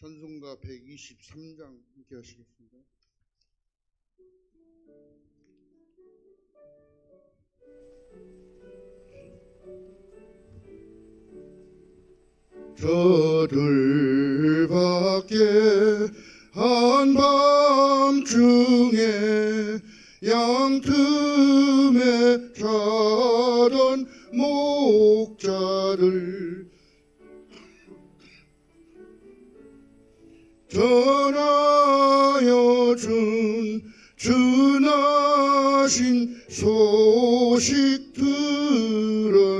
찬송가 123장 함께 하시겠습니다. 저들밖에 한밤중에 양틈에 자던 목자들 전하여 준 준하신 소식 들었네.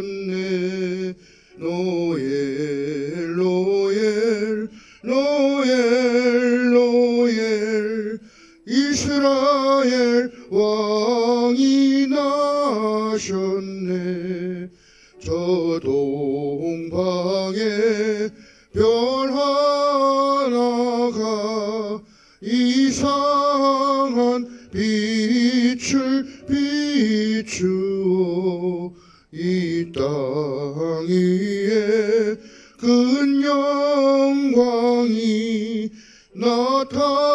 노엘 노엘 노엘 노엘 이스라엘 왕이 나셨네. 저 동방에 별 하나가 이상한 빛을 비추어 이 땅 위에 큰 영광이 나타날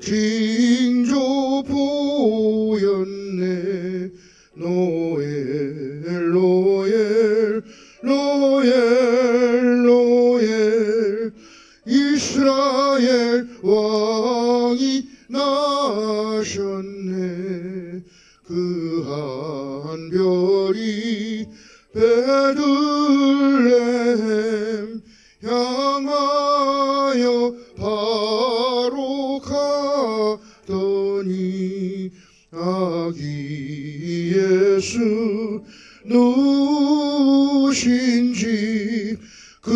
징조 보였네. 노엘 노엘 노엘 노엘 이스라엘 왕이 나셨네. 그 한 별이 베들레헴 향하여 바로 가더니 아기 예수 누우신지 그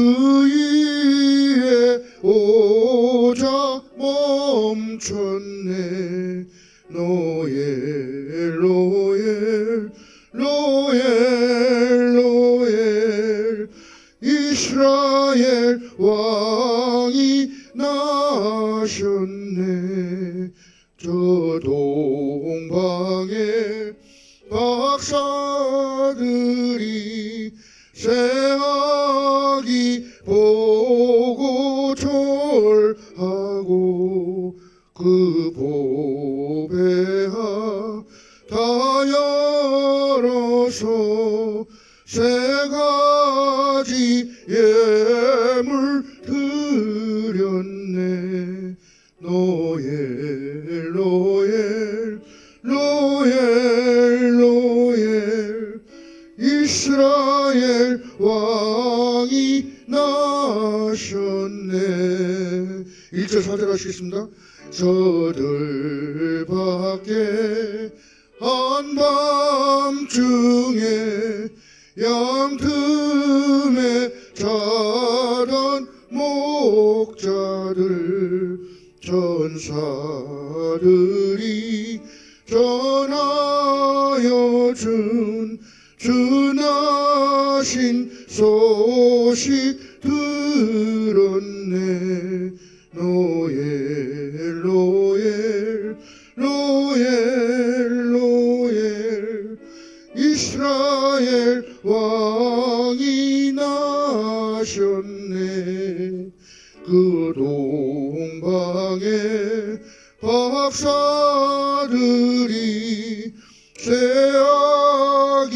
위에 오자 멈췄네. 노엘 노엘 노엘 노엘 이스라엘 왕이 나셨네. 저 동방에 박사들이 새아기 보고 절하고 그 보배하 다 열어서 세 가지 예물 드렸네. 노엘 노엘 노엘 노엘 이스라엘 왕이 나셨네. 1절 4절 하시겠습니다. 저들밖에 한밤중에 양틈에 자던 목자들 전사들이 전하여 준 준하신 소식 들었네. 노엘 노엘 노엘 노엘 이스라엘 왕이 나셨네. 그 동방에 박사들이 새아기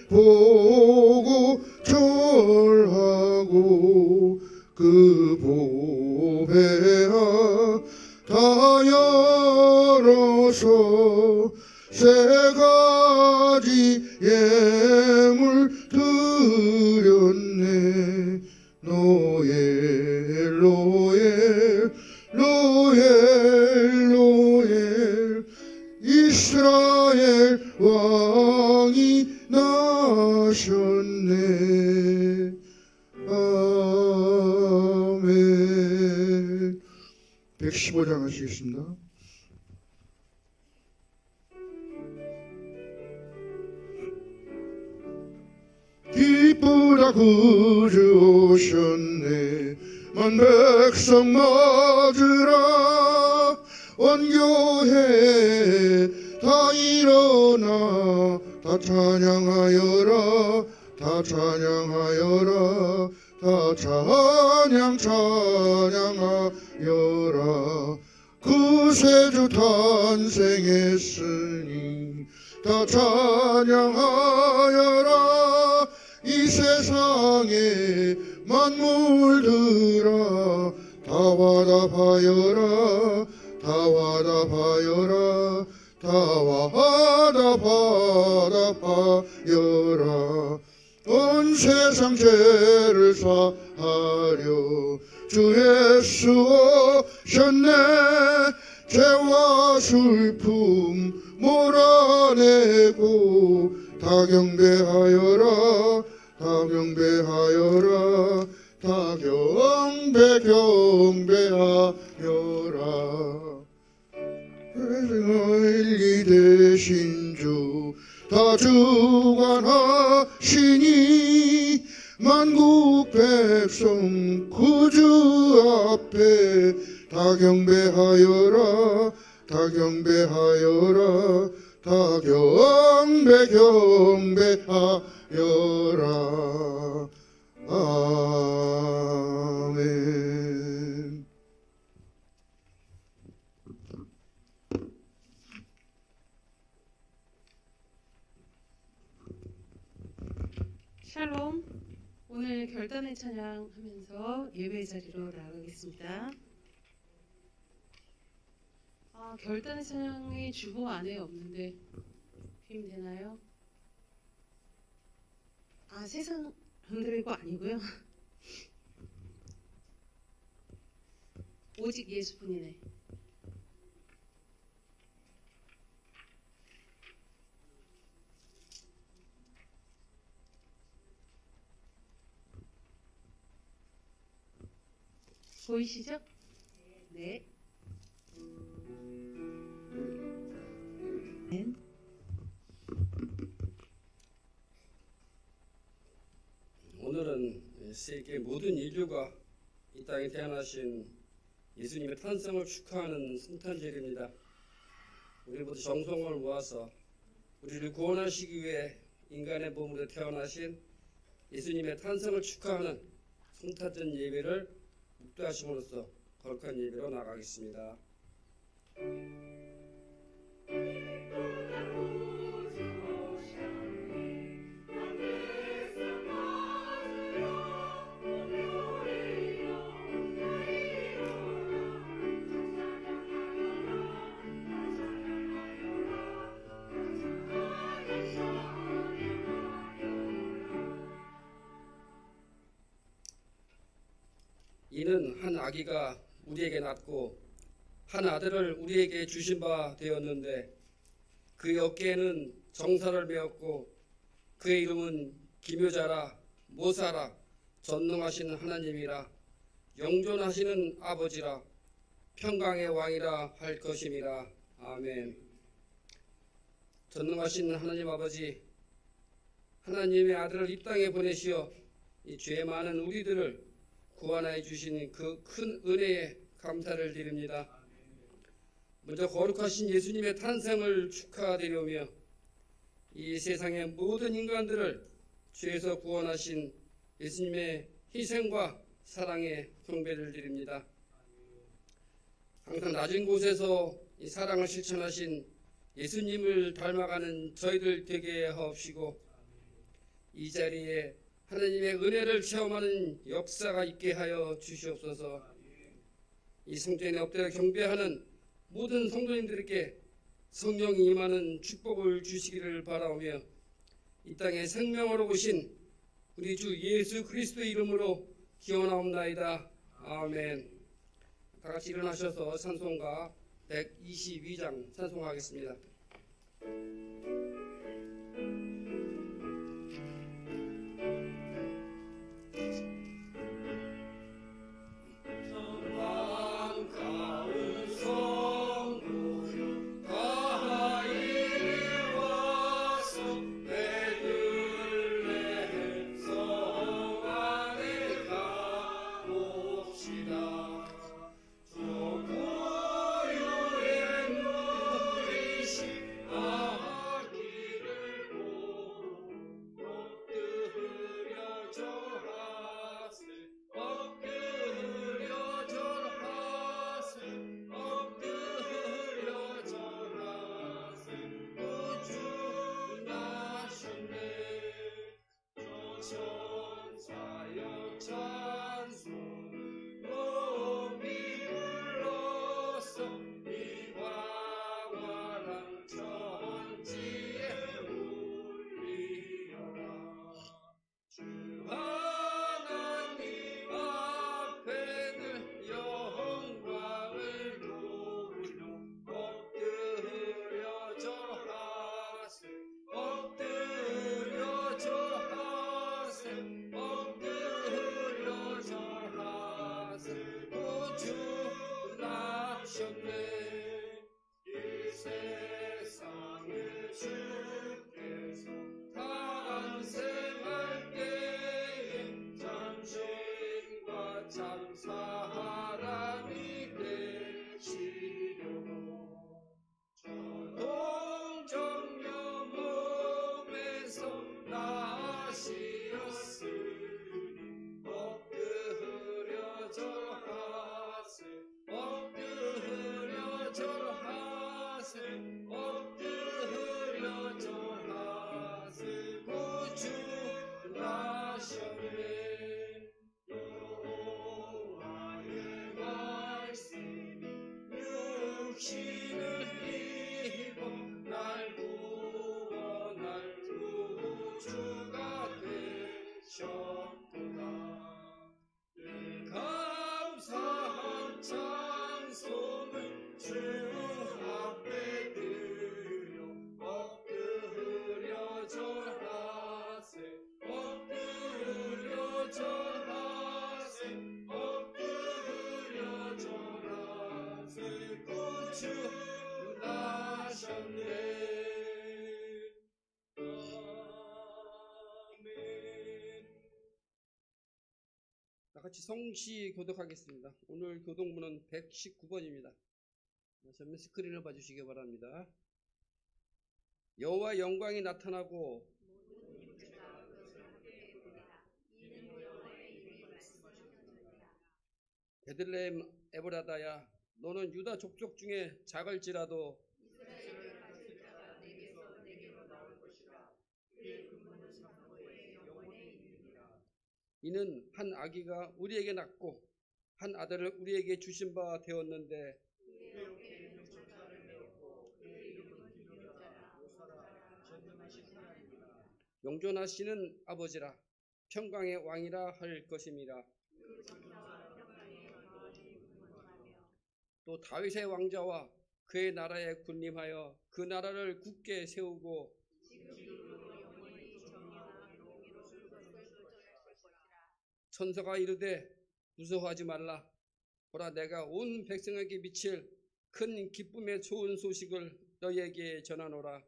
보고 절하고 그 보배하 다 열어서 세 가지 예물 드렸네. 노엘 노엘 노엘 노엘 이스라엘 왕이 나셨네. 아멘. 115장 하시겠습니다. 기쁘다 구주 오셨네. 만 백성 맞으라. 원교회 다 일어나 다 찬양하여라. 다 찬양하여라. 다 찬양 찬양하여라. 구세주 탄생했으니 다 찬양하여라. 이 세상의 만물들아 다 화답하여라. 다 화답하여라. 다 화답하여라. 온 세상 죄를 사하려 주 예수 오셨네. 죄와 슬픔 몰아내고 다 경배하여라. 다 경배하여라. 다 경배하여라. 진리 되신 주 다 주관하시니 만국 백성 구주 앞에 다 경배하여라. 다 경배하여라. 다 경배하여라. 아멘. 샬롬. 오늘 결단의 찬양 하면서 예배 자리로 나가겠습니다. 결단의 찬양의 주보 안에 없는데 힘 되나요? 세상 흔들고 아니고요. 오직 예수뿐이네. 보이시죠? 네. 오늘은 세계 모든 인류가 이 땅에 태어나신 예수님의 탄생을 축하하는 성탄절입니다. 우리 모두 정성을 모아서 우리를 구원하시기 위해 인간의 몸으로 태어나신 예수님의 탄생을 축하하는 성탄절 예배를 묵도하심으로써 거룩한 예배로 나가겠습니다. 이는 한 아기가 우리에게 낳고 한 아들을 우리에게 주신 바 되었는데 그의 어깨에는 정사를 메었고 그의 이름은 기묘자라 모사라 전능하신 하나님이라 영존하시는 아버지라 평강의 왕이라 할 것임이라. 아멘. 전능하신 하나님 아버지, 하나님의 아들을 이 땅에 보내시어 이 죄 많은 우리들을 구원하여 주신 그 큰 은혜에 감사를 드립니다. 먼저 거룩하신 예수님의 탄생을 축하드리며 이 세상의 모든 인간들을 죄에서 구원하신 예수님의 희생과 사랑에 경배를 드립니다. 항상 낮은 곳에서 이 사랑을 실천하신 예수님을 닮아가는 저희들 되게 하옵시고 이 자리에 하나님의 은혜를 체험하는 역사가 있게 하여 주시옵소서. 이 성전에 엎드려 경배하는 모든 성도님들에게 성령이 임하는 축복을 주시기를 바라오며 이 땅에 생명으로 오신 우리 주 예수 그리스도의 이름으로 기원하옵나이다. 아멘. 다 같이 일어나셔서 찬송가 122장 찬송하겠습니다. 하셨네. 이 세상에 주께서 탄생할 때에 참 주인과 참 사람이 되시려고 동정녀 몸에서 나시었으니 엎드려 절하세 엎드려 절하세 엎드려 절하세 구주 나셨네. 여호와의 말씀이 육신을 입어 날 구원할 구주가 되셨구나. 늘 감사한 찬송을 주 앞에 드려 엎드려 절하세 엎드려 절하세 엎드려 절하세 구주 나셨네. 아멘. 다같이 성시 교독하겠습니다. 오늘 교독문은 119번입니다. 전면 스크린을 봐주시기 바랍니다. 여호와 영광이 나타나고 베들레헴 에브라다야 너는 유다 족속 중에 작을지라도 이는 한 아기가 우리에게 낳고 한 아들을 우리에게 주신 바 되었는데 영존하시는 아버지라 평강의 왕이라 할 것임이라. 또 다윗의 왕자와 그의 나라에 군림하여 그 나라를 굳게 세우고 천사가 이르되 무서워하지 말라. 보라 내가 온 백성에게 미칠 큰 기쁨의 좋은 소식을 너희에게 전하노라.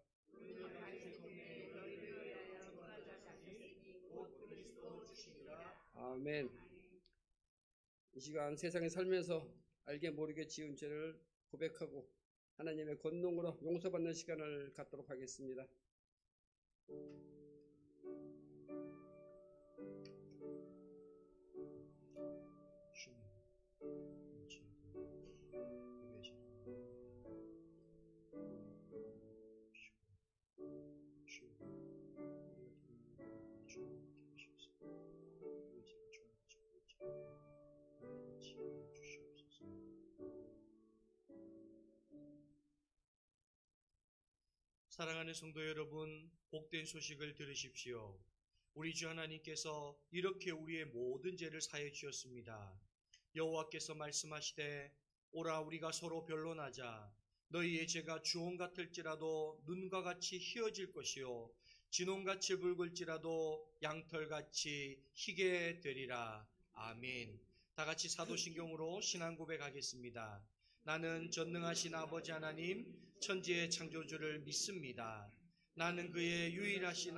아멘. 이 시간 세상에 살면서 알게 모르게 지은 죄를 고백하고 하나님의 권능으로 용서받는 시간을 갖도록 하겠습니다. 사랑하는 성도 여러분, 복된 소식을 들으십시오. 우리 주 하나님께서 이렇게 우리의 모든 죄를 사해 주셨습니다. 여호와께서 말씀하시되 오라 우리가 서로 변론하자. 너희의 죄가 주홍 같을지라도 눈과 같이 희어질 것이요 진홍같이 붉을지라도 양털같이 희게 되리라. 아멘. 다같이 사도신경으로 신앙 고백하겠습니다. 나는 전능하신 아버지 하나님 천지의 창조주를 믿습니다. 나는 그의 유일하신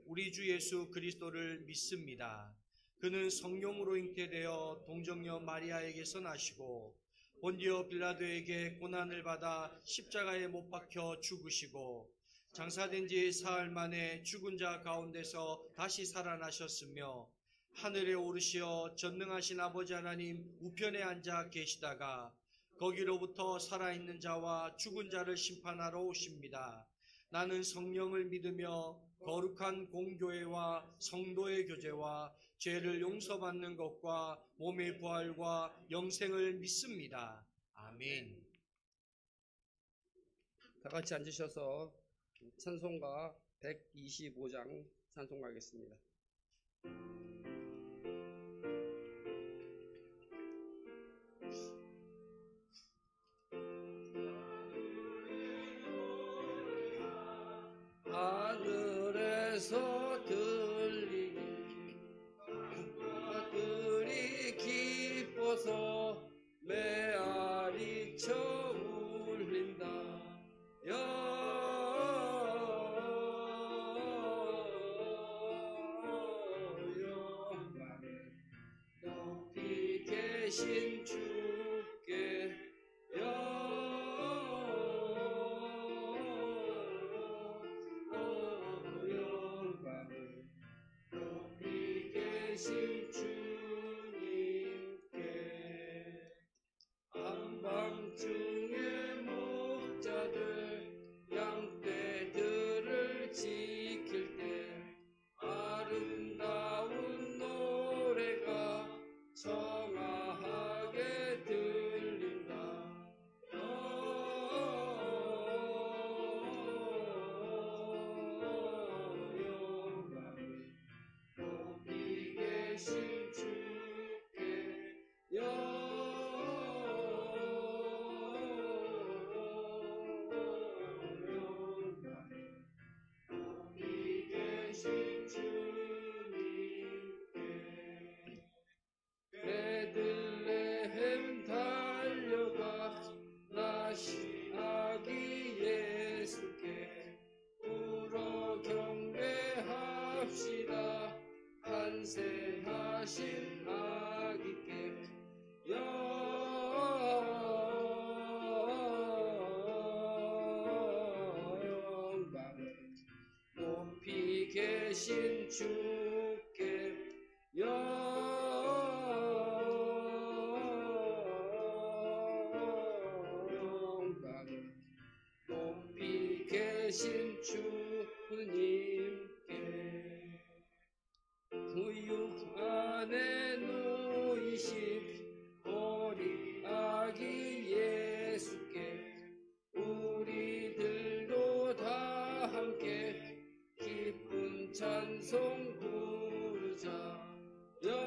우리 주 예수 그리스도를 믿습니다. 그는 성령으로 잉태되어 동정녀 마리아에게서 나시고 본디오 빌라도에게 고난을 받아 십자가에 못 박혀 죽으시고 장사된 지 사흘 만에 죽은 자 가운데서 다시 살아나셨으며 하늘에 오르시어 전능하신 아버지 하나님 우편에 앉아 계시다가 거기로부터 살아있는 자와 죽은 자를 심판하러 오십니다. 나는 성령을 믿으며 거룩한 공교회와 성도의 교제와 죄를 용서받는 것과 몸의 부활과 영생을 믿습니다. 아멘. 다 같이 앉으셔서 찬송가 125장 찬송하겠습니다. 하늘에서 들리니 아들이 기뻐서 메아리쳐 계신 주께 영광 높이 계신 주님께 구육 안에 놓이신 어린 아기 예수께 우리들도 다 함께 기쁜 찬송 부르자 영광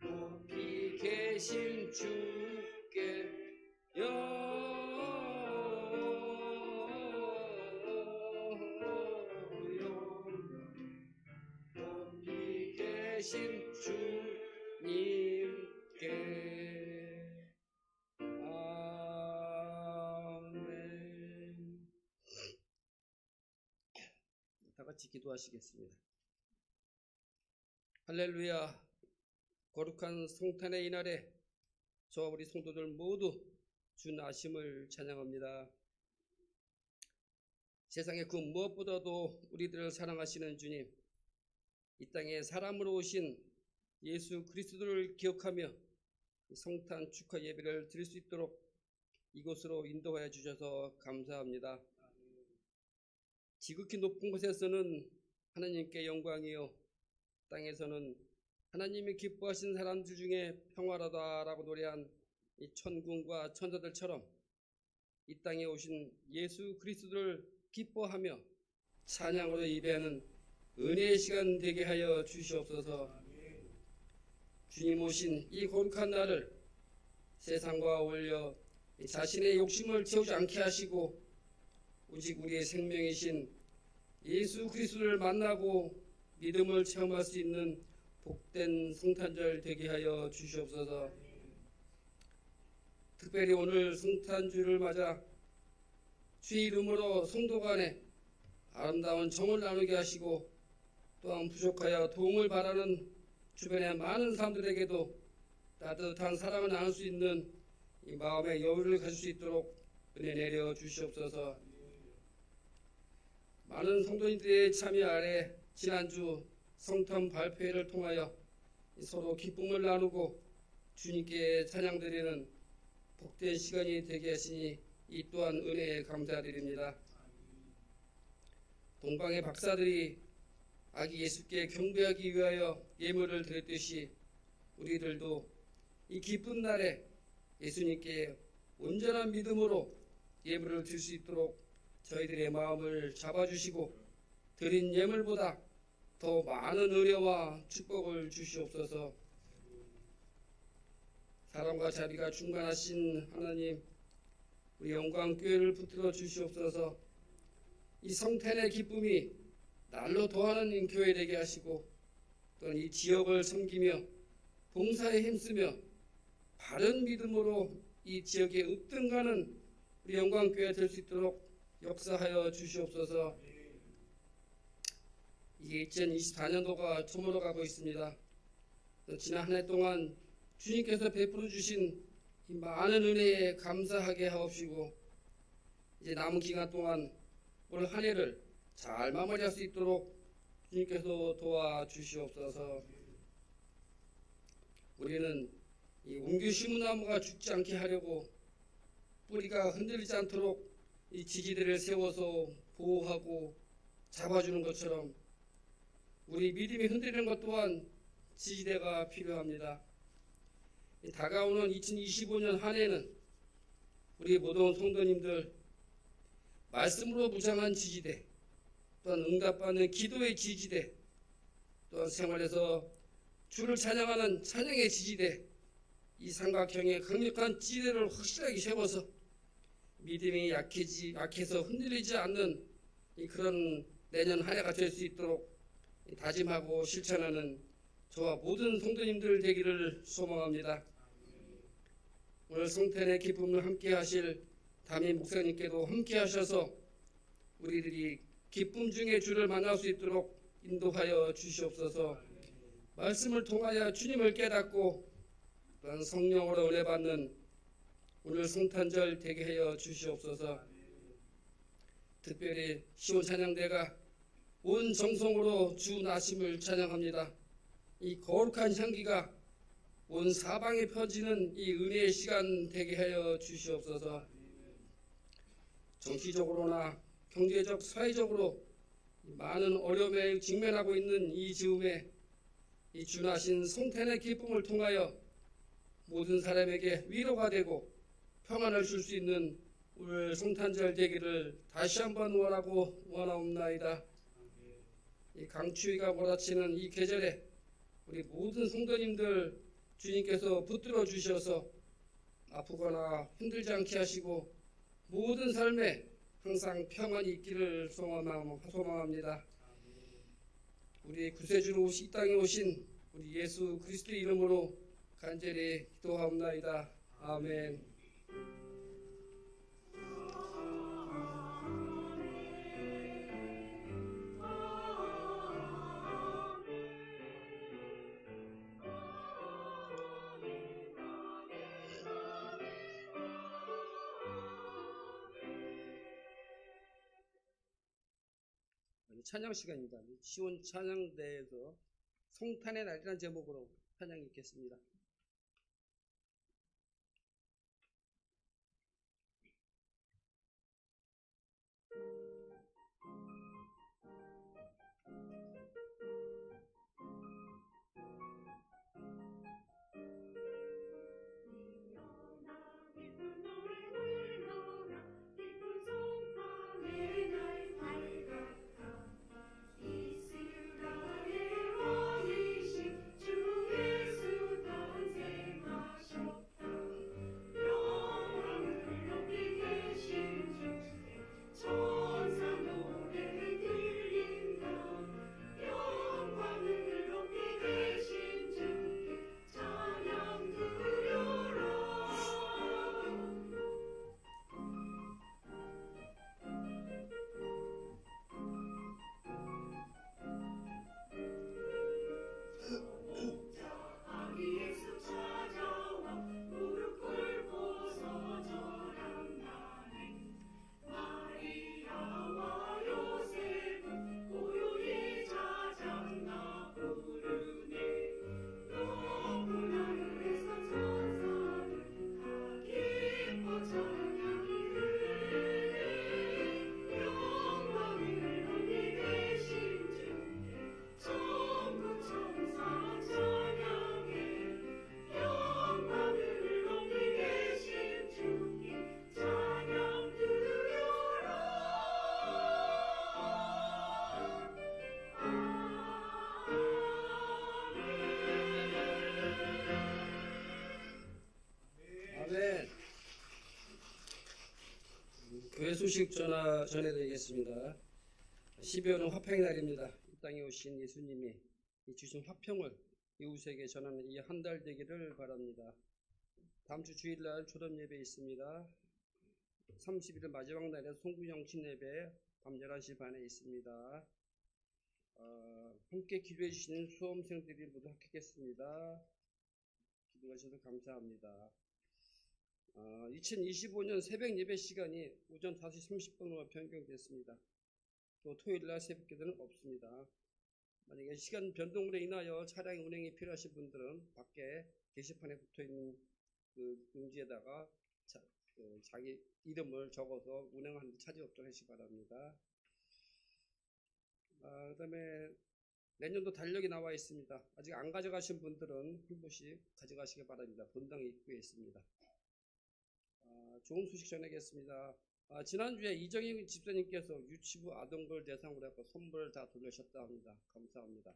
높이 계신 주께 영광 높이 계신 주님께 아멘. 다 같이 기도하시겠습니다. 할렐루야. 거룩한 성탄의 이날에 저와 우리 성도들 모두 주 나심을 찬양합니다. 세상의 그 무엇보다도 우리들을 사랑하시는 주님, 이 땅에 사람으로 오신 예수 그리스도를 기억하며 성탄 축하 예배를 드릴 수 있도록 이곳으로 인도하여 주셔서 감사합니다. 지극히 높은 곳에서는 하나님께 영광이요, 땅에서는 하나님이 기뻐하신 사람들 중에 평화로다라고 노래한 이 천군과 천사들처럼 이 땅에 오신 예수 그리스도를 기뻐하며 찬양으로 예배하는 은혜의 시간 되게 하여 주시옵소서. 주님 오신 이 거룩한 날을 세상과 어울려 자신의 욕심을 채우지 않게 하시고 오직 우리의 생명이신 예수 그리스도를 만나고 믿음을 체험할 수 있는 복된 성탄절 되게 하여 주시옵소서. 특별히 오늘 성탄주를 맞아 주의 이름으로 성도 간에 아름다운 정을 나누게 하시고 또한 부족하여 도움을 바라는 주변의 많은 사람들에게도 따뜻한 사랑을 나눌 수 있는 이 마음의 여유를 가질 수 있도록 은혜 내려 주시옵소서. 많은 성도님들의 참여 아래 지난주 성탄 발표회를 통하여 서로 기쁨을 나누고 주님께 찬양드리는 복된 시간이 되게 하시니 이 또한 은혜에 감사드립니다. 동방의 박사들이 아기 예수께 경배하기 위하여 예물을 드렸듯이 우리들도 이 기쁜 날에 예수님께 온전한 믿음으로 예물을 드릴 수 있도록 저희들의 마음을 잡아주시고 드린 예물보다 더 많은 은혜와 축복을 주시옵소서. 사랑과 자비가 충만하신 하나님, 우리 영광교회를 붙들어 주시옵소서. 이 성탄의 기쁨이 날로 더하는 교회 되게 하시고 또한 이 지역을 섬기며 봉사에 힘쓰며 바른 믿음으로 이 지역에 으뜸가는 우리 영광교회 될 수 있도록 역사하여 주시옵소서. 이게 2024년도가 저물어가고 있습니다. 지난 한 해 동안 주님께서 베풀어 주신 이 많은 은혜에 감사하게 하옵시고 이제 남은 기간 동안 올 한 해를 잘 마무리할 수 있도록 주님께서 도와주시옵소서. 우리는 이 옹규 시무나무가 죽지 않게 하려고 뿌리가 흔들리지 않도록 이 지지대를 세워서 보호하고 잡아주는 것처럼 우리 믿음이 흔들리는 것 또한 지지대가 필요합니다. 다가오는 2025년 한 해는 우리 모든 성도님들 말씀으로 무장한 지지대, 또한 응답받는 기도의 지지대, 또한 생활에서 주를 찬양하는 찬양의 지지대, 이 삼각형의 강력한 지지대를 확실하게 세워서 믿음이 약해서 흔들리지 않는 그런 내년 한 해가 될 수 있도록 다짐하고 실천하는 저와 모든 성도님들 되기를 소망합니다. 오늘 성탄의 기쁨을 함께 하실 담임 목사님께도 함께 하셔서 우리들이 기쁨 중에 주를 만날 수 있도록 인도하여 주시옵소서. 말씀을 통하여 주님을 깨닫고 또한 성령으로 은혜 받는 오늘 성탄절 되게 하여 주시옵소서. 특별히 시온 찬양대가 온 정성으로 주 나심을 찬양합니다. 이 거룩한 향기가 온 사방에 펴지는 이 은혜의 시간 되게 하여 주시옵소서. 정치적으로나 경제적, 사회적으로 많은 어려움에 직면하고 있는 이 즈음에 이 주나신 성탄의 기쁨을 통하여 모든 사람에게 위로가 되고 평안을 줄 수 있는 오늘 성탄절 되기를 다시 한번 원하옵나이다. 이 강추위가 몰아치는 이 계절에 우리 모든 성도님들 주님께서 붙들어 주셔서 아프거나 힘들지 않게 하시고 모든 삶에 항상 평안이 있기를 소망합니다. 우리 구세주로 이 땅에 오신 우리 예수 그리스도의 이름으로 간절히 기도하옵나이다. 아멘. 찬양 시간입니다. 시온 찬양대에서 성탄의 날이라는 제목으로 찬양이 있겠습니다. 교회 소식 전해드리겠습니다. 12월은 화평의 날입니다. 이 땅에 오신 예수님이 주신 화평을 이웃에게 전하는 이 한 달 되기를 바랍니다. 다음 주 주일날 초점 예배 있습니다. 30일 마지막 날에 송구영신 예배 밤 11시 반에 있습니다. 함께 기도해 주시는 수험생들이 모두 합격했습니다. 기도해 주셔서 감사합니다. 2025년 새벽 예배 시간이 오전 5시 30분으로 변경됐습니다. 또 토요일날 새벽 기도는 없습니다. 만약에 시간 변동으로 인하여 차량 운행이 필요하신 분들은 밖에 게시판에 붙어있는 그 용지에다가 자기 이름을 적어서 운행하는 데 차질 없도록 하시기 바랍니다. 그 다음에 내년도 달력이 나와 있습니다. 아직 안 가져가신 분들은 한 번씩 가져가시기 바랍니다. 본당 입구에 있습니다. 좋은 소식 전하겠습니다. 지난주에 이정희 집사님께서 유치부 아동들 대상으로 해서 선물을 다 돌려셨다 합니다. 감사합니다.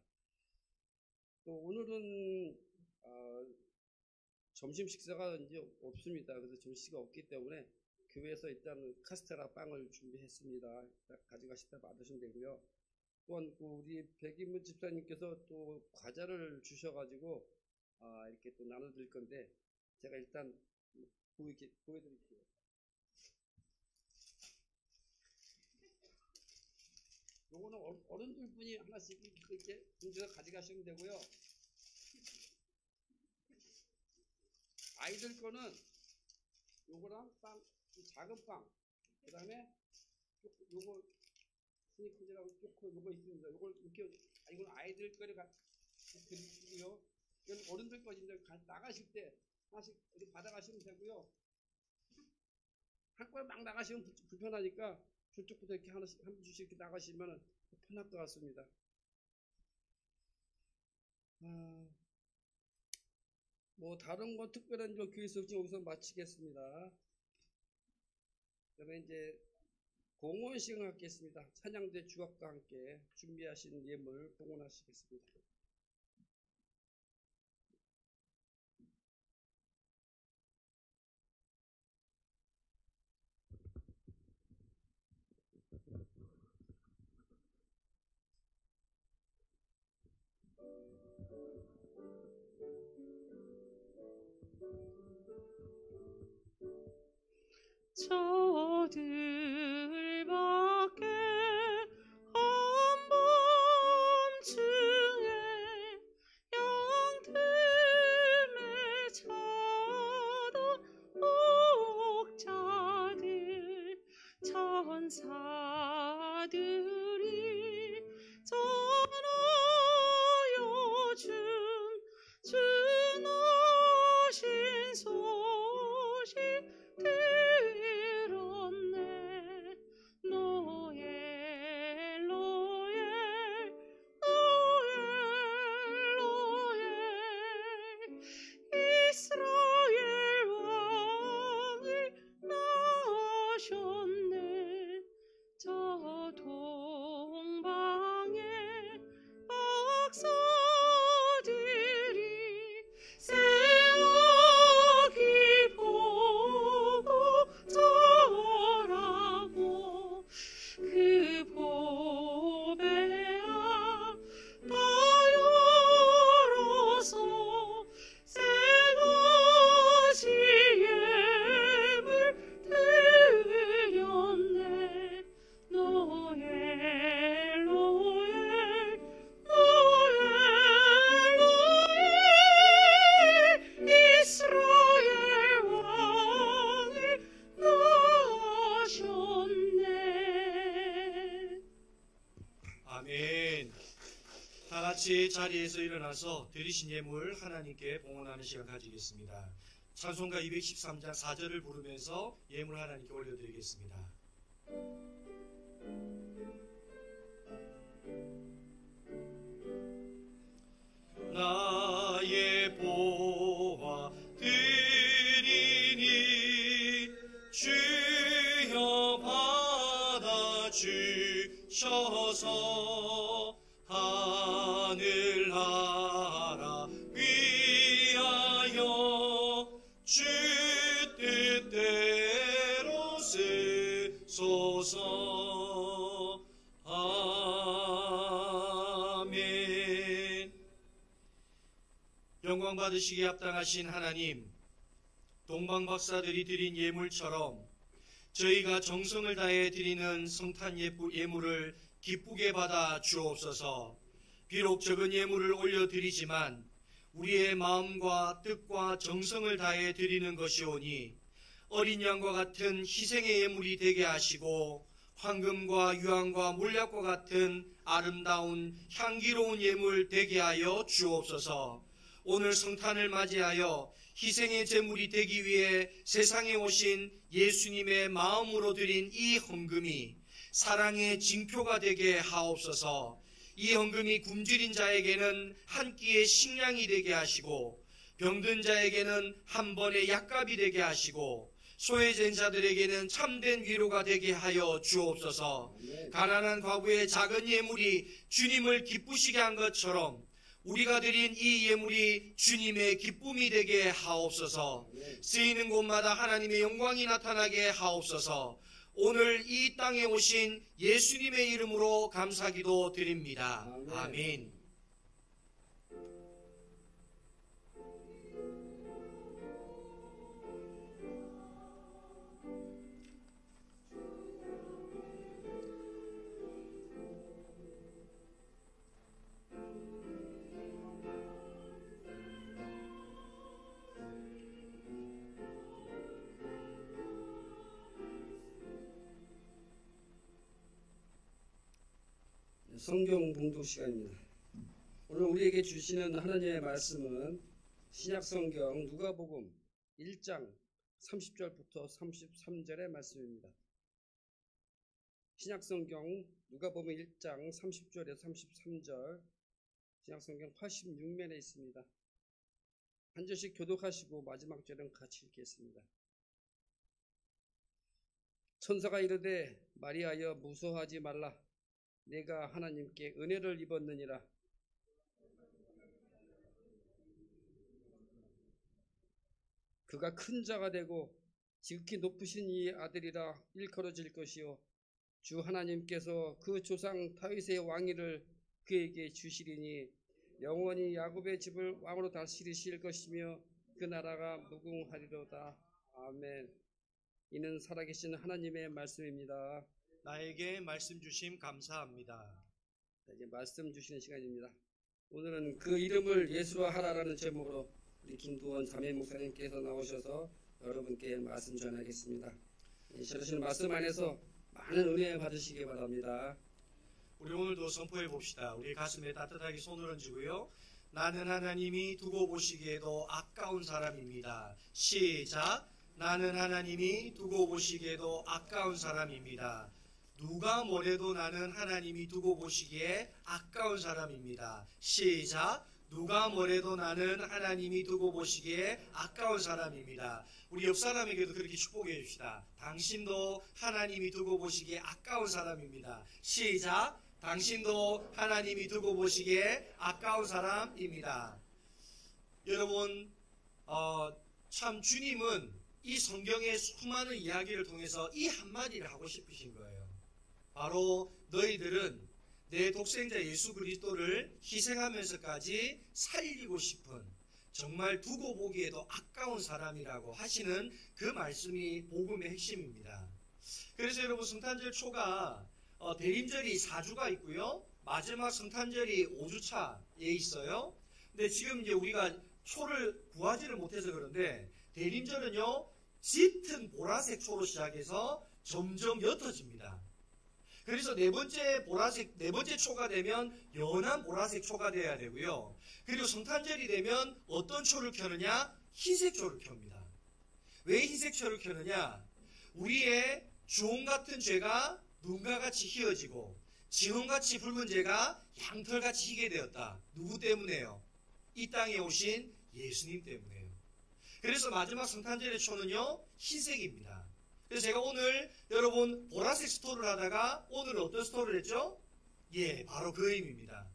또 오늘은 점심 식사가 이제 없습니다. 그래서 점심시가 없기 때문에 교회에서 일단 카스테라 빵을 준비했습니다. 가져가실 때 받으시면 되고요. 또한 우리 백인문 집사님께서 또 과자를 주셔가지고 이렇게 또 나눠드릴 건데 제가 일단 보여드릴게요. 요거는 어른들 분이 하나씩 이렇게 분주해서 가져가시면 되고요. 아이들 거는 요거랑 빵, 이 작은 빵, 그 다음에 요거 스니커즈랑 초코 요거 있습니다. 요걸 이렇게 이건 아이들 거를 드리고요. 이건 어른들 거인데 나가실 때 하나씩 이렇게 받아가시면 되고요. 한꺼번에 막 나가시면 불편하니까 저쪽부터 이렇게 하나씩 한 주씩 이렇게 나가시면 편할 것 같습니다. 뭐 다른 거 특별한 교회에서 여기서 마치겠습니다. 그다음에 이제 공헌 시간 갖겠습니다. 찬양대 주악과 함께 준비하신 예물 공헌하시겠습니다. 저들밖에 한밤중에 양틈에 자던 목자들 천사들이 전하여 준 오신 소식 들었네. 노엘 노엘 노엘 노엘 이스라엘 왕이 나셨네. 저 동방의 박사들이 새어기 보고 절하고 그 보배야 다 열어서 새것이 예물 드렸네. 노엘 노엘 노엘 노엘 이스라엘 왕이 나셨네. 아멘. 다 같이 자리에서 일어나서 드리신 예물 하나님께 봉헌하는 시간 가지겠습니다. 찬송가 213장 4절을 부르면서 예물 하나님께 올려드리겠습니다. 나의 보화 드리니 주여 받아 주셔서 하늘나라 위하여 주 뜻대로 쓰소서. 아멘. 영광 받으시기에 합당하신 하나님, 동방박사들이 드린 예물처럼 저희가 정성을 다해 드리는 성탄 예물을 기쁘게 받아 주옵소서. 비록 적은 예물을 올려드리지만 우리의 마음과 뜻과 정성을 다해 드리는 것이오니 어린 양과 같은 희생의 예물이 되게 하시고 황금과 유황과 몰약과 같은 아름다운 향기로운 예물 되게 하여 주옵소서. 오늘 성탄을 맞이하여 희생의 제물이 되기 위해 세상에 오신 예수님의 마음으로 드린 이 헌금이 사랑의 징표가 되게 하옵소서. 이 헌금이 굶주린 자에게는 한 끼의 식량이 되게 하시고 병든 자에게는 한 번의 약값이 되게 하시고 소외된 자들에게는 참된 위로가 되게 하여 주옵소서. 가난한 과부의 작은 예물이 주님을 기쁘시게 한 것처럼 우리가 드린 이 예물이 주님의 기쁨이 되게 하옵소서. 쓰이는 곳마다 하나님의 영광이 나타나게 하옵소서. 오늘 이 땅에 오신 예수님의 이름으로 감사기도 드립니다. 아멘. 성경 봉독 시간입니다. 오늘 우리에게 주시는 하나님의 말씀은 신약 성경 누가복음 1장 30절부터 33절의 말씀입니다. 신약 성경 누가복음 1장 30절에서 33절, 신약 성경 86면에 있습니다. 한 절씩 교독하시고 마지막 절은 같이 읽겠습니다. 천사가 이르되 마리아여 무서워하지 말라. 내가 하나님께 은혜를 입었느니라. 그가 큰 자가 되고 지극히 높으신 이의 아들이라 일컬어질 것이요 주 하나님께서 그 조상 다윗의 왕위를 그에게 주시리니 영원히 야곱의 집을 왕으로 다스리실 것이며 그 나라가 무궁하리로다. 아멘. 이는 살아계신 하나님의 말씀입니다. 나에게 말씀 주심 감사합니다. 이제 말씀 주시는 시간입니다. 오늘은 그 이름을 예수화하라라는 제목으로 우리 김두원 자매 목사님께서 나오셔서 여러분께 말씀 전하겠습니다. 전하시는 말씀 안에서 많은 은혜 받으시기 바랍니다. 우리 오늘도 선포해 봅시다. 우리 가슴에 따뜻하게 손을 얹고요. 나는 하나님이 두고 보시기에도 아까운 사람입니다. 시작. 나는 하나님이 두고 보시기에도 아까운 사람입니다. 누가 뭐래도 나는 하나님이 두고 보시기에 아까운 사람입니다. 시작. 누가 뭐래도 나는 하나님이 두고 보시기에 아까운 사람입니다. 우리 옆 사람에게도 그렇게 축복해 줍시다. 당신도 하나님이 두고 보시기에 아까운 사람입니다. 시작. 당신도 하나님이 두고 보시기에 아까운 사람입니다. 여러분, 참 주님은 이 성경의 수많은 이야기를 통해서 이 한마디를 하고 싶으신 거예요. 바로 너희들은 내 독생자 예수 그리스도를 희생하면서까지 살리고 싶은, 정말 두고 보기에도 아까운 사람이라고 하시는 그 말씀이 복음의 핵심입니다. 그래서 여러분, 성탄절 초가 대림절이 4주가 있고요. 마지막 성탄절이 5주차에 있어요. 근데 지금 이제 우리가 초를 구하지를 못해서 그런데 대림절은요, 짙은 보라색 초로 시작해서 점점 옅어집니다. 그래서 네 번째 초가 되면 연한 보라색 초가 돼야 되고요. 그리고 성탄절이 되면 어떤 초를 켜느냐? 흰색 초를 켭니다. 왜 흰색 초를 켜느냐? 우리의 주홍 같은 죄가 눈과 같이 희어지고 지홍같이 붉은 죄가 양털같이 희게 되었다. 누구 때문에요? 이 땅에 오신 예수님 때문에요. 그래서 마지막 성탄절의 초는요, 흰색입니다. 그래서 제가 오늘 여러분 보라색 스토리를 하다가 오늘은 어떤 스토리를 했죠? 예, 바로 그 의미입니다.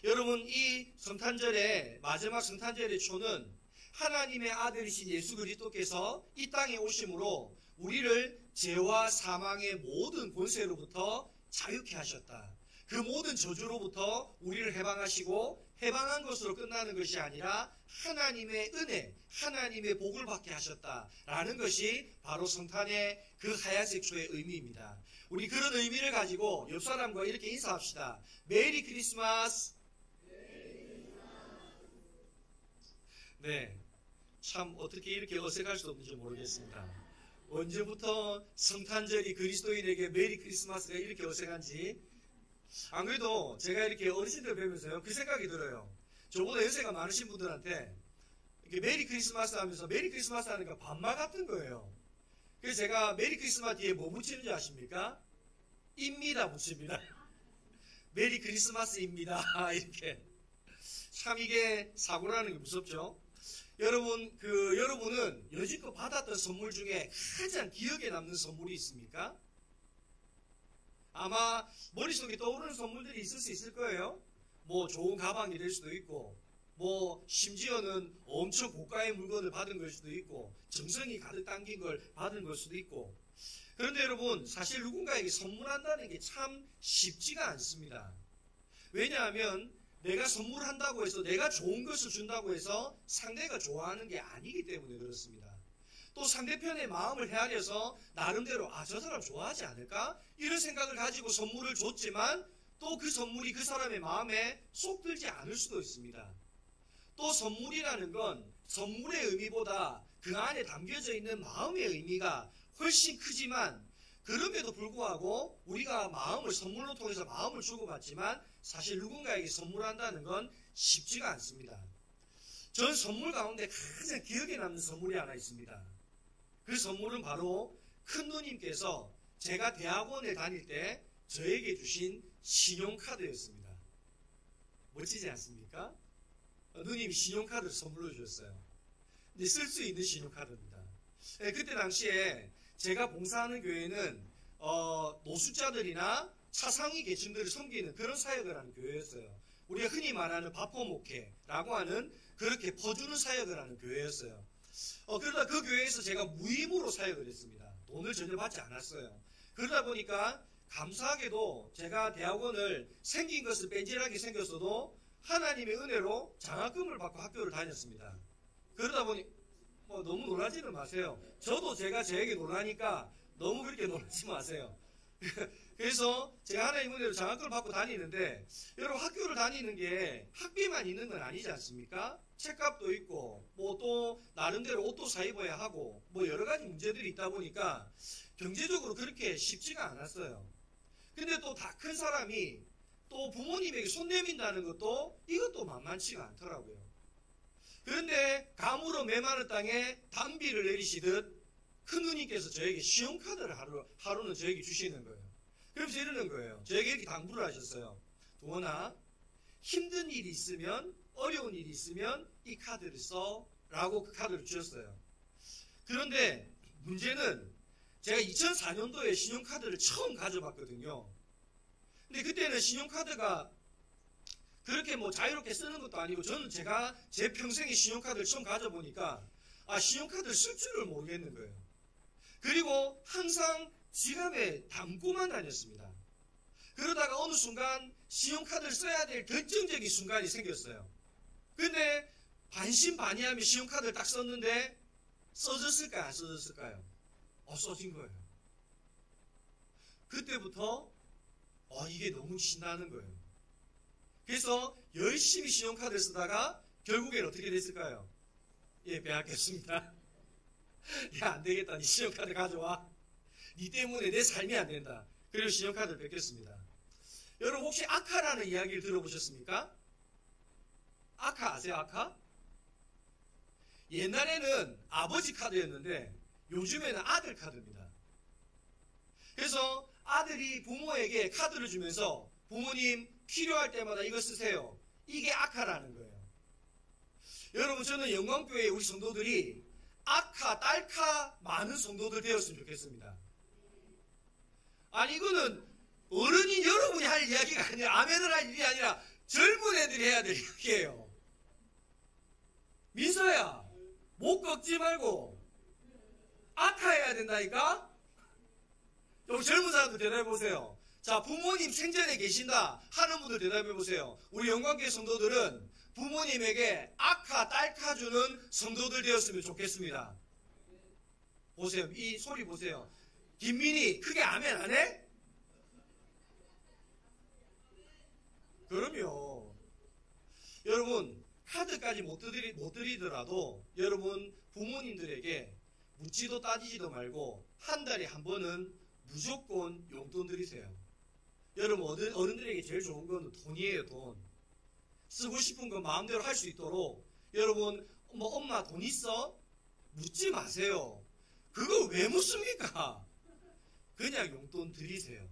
여러분, 이 성탄절의 마지막 성탄절의 초는 하나님의 아들이신 예수 그리스도께서 이 땅에 오심으로 우리를 죄와 사망의 모든 권세로부터 자유케 하셨다. 그 모든 저주로부터 우리를 해방하시고 해방한 것으로 끝나는 것이 아니라 하나님의 은혜, 하나님의 복을 받게 하셨다라는 것이 바로 성탄의 그 하얀색 초의 의미입니다. 우리 그런 의미를 가지고 옆 사람과 이렇게 인사합시다. 메리 크리스마스. 네, 참 어떻게 이렇게 어색할 수 없는지 모르겠습니다. 언제부터 성탄절이 그리스도인에게 메리 크리스마스가 이렇게 어색한지. 안 그래도 제가 이렇게 어르신들 뵈면서요, 그 생각이 들어요. 저보다 연세가 많으신 분들한테 이렇게 메리 크리스마스 하면서 메리 크리스마스 하니까 반말 같은 거예요. 그래서 제가 메리 크리스마스 뒤에 뭐 붙이는지 아십니까? 입니다 붙입니다. 메리 크리스마스입니다. 이렇게. 참 이게 사고라는 게 무섭죠? 여러분은 여지껏 받았던 선물 중에 가장 기억에 남는 선물이 있습니까? 아마 머릿속에 떠오르는 선물들이 있을 수 있을 거예요. 뭐 좋은 가방이 될 수도 있고, 뭐 심지어는 엄청 고가의 물건을 받은 걸 수도 있고, 정성이 가득 담긴 걸 받은 걸 수도 있고. 그런데 여러분, 사실 누군가에게 선물한다는 게 참 쉽지가 않습니다. 왜냐하면 내가 선물한다고 해서, 내가 좋은 것을 준다고 해서 상대가 좋아하는 게 아니기 때문에 그렇습니다. 또 상대편의 마음을 헤아려서 나름대로 저 사람 좋아하지 않을까? 이런 생각을 가지고 선물을 줬지만 또 그 선물이 그 사람의 마음에 쏙 들지 않을 수도 있습니다. 또 선물이라는 건 선물의 의미보다 그 안에 담겨져 있는 마음의 의미가 훨씬 크지만 그럼에도 불구하고 우리가 마음을 선물로 통해서 마음을 주고받지만 사실 누군가에게 선물한다는 건 쉽지가 않습니다. 전 선물 가운데 가장 기억에 남는 선물이 하나 있습니다. 그 선물은 바로 큰 누님께서 제가 대학원에 다닐 때 저에게 주신 신용카드였습니다. 멋지지 않습니까? 누님이 신용카드를 선물로 주셨어요. 근데 쓸 수 있는 신용카드입니다. 그때 당시에 제가 봉사하는 교회는 노숙자들이나 차상위 계층들을 섬기는 그런 사역을 하는 교회였어요. 우리가 흔히 말하는 바포목회라고 하는 그렇게 퍼주는 사역을 하는 교회였어요. 그러다 그 교회에서 제가 무임으로 사역을 했습니다. 돈을 전혀 받지 않았어요. 그러다 보니까 감사하게도 제가 대학원을 생긴 것은 뺀질하게 생겼어도 하나님의 은혜로 장학금을 받고 학교를 다녔습니다. 그러다 보니 너무 놀라지는 마세요. 저도 제가 저에게 놀라니까 너무 그렇게 놀라지 마세요. 그래서 제가 하나님 은혜로 장학금을 받고 다니는데 여러분 학교를 다니는 게 학비만 있는 건 아니지 않습니까? 책값도 있고 또 나름대로 옷도 사 입어야 하고 여러 가지 문제들이 있다 보니까 경제적으로 그렇게 쉽지가 않았어요. 근데 또 다 큰 사람이 또 부모님에게 손 내민다는 것도 이것도 만만치가 않더라고요. 그런데 감으로 메마른 땅에 단비를 내리시듯 큰 누님께서 저에게 신용카드를 하루는 저에게 주시는 거예요. 그러면서 이러는 거예요. 저에게 이렇게 당부를 하셨어요. 동원아, 힘든 일이 있으면, 어려운 일이 있으면 이 카드를 써 라고 그 카드를 주셨어요. 그런데 문제는 제가 2004년도에 신용카드를 처음 가져봤거든요. 근데 그때는 신용카드가 그렇게 자유롭게 쓰는 것도 아니고 저는 제가 제 평생에 신용카드를 처음 가져보니까 신용카드를 쓸 줄을 모르겠는 거예요. 그리고 항상 지갑에 담고만 다녔습니다. 그러다가 어느 순간 신용카드를 써야 될 결정적인 순간이 생겼어요. 근데 반신반의하며 신용카드를 딱 썼는데 써졌을까요? 안 써졌을까요? 써진 거예요. 그때부터 이게 너무 신나는 거예요. 그래서 열심히 신용카드를 쓰다가 결국엔 어떻게 됐을까요? 빼앗겼습니다. 야, 안 되겠다. 네 신용카드 가져와. 네 때문에 내 삶이 안 된다. 그리고 신용카드를 뺏겼습니다. 여러분 혹시 아카라는 이야기를 들어보셨습니까? 아카 아세요? 아카? 옛날에는 아버지 카드였는데 요즘에는 아들 카드입니다. 그래서 아들이 부모에게 카드를 주면서 부모님 필요할 때마다 이거 쓰세요. 이게 아카라는 거예요. 여러분 저는 영광교회 우리 성도들이 아카, 딸카 많은 성도들 되었으면 좋겠습니다. 아니 이거는 어른인 여러분이 할 이야기가 아니라 아멘을 할 일이 아니라 젊은 애들이 해야 될 이야기예요. 민서야 목 꺾지 말고 아카해야 된다니까? 여기 젊은 사람들 대답해보세요. 자, 부모님 생전에 계신다 하는 분들 대답해보세요. 우리 영광교회 성도들은 부모님에게 아카, 딸카 주는 성도들 되었으면 좋겠습니다. 보세요. 이 소리 보세요. 김민희 크게 아멘 안 해? 그럼요. 여러분 카드까지 못 드리더라도 여러분 부모님들에게 묻지도 따지지도 말고 한 달에 한 번은 무조건 용돈 드리세요. 여러분 어른들에게 제일 좋은 건 돈이에요. 돈. 쓰고 싶은 거 마음대로 할 수 있도록 여러분 엄마 돈 있어? 묻지 마세요. 그거 왜 묻습니까? 그냥 용돈 드리세요.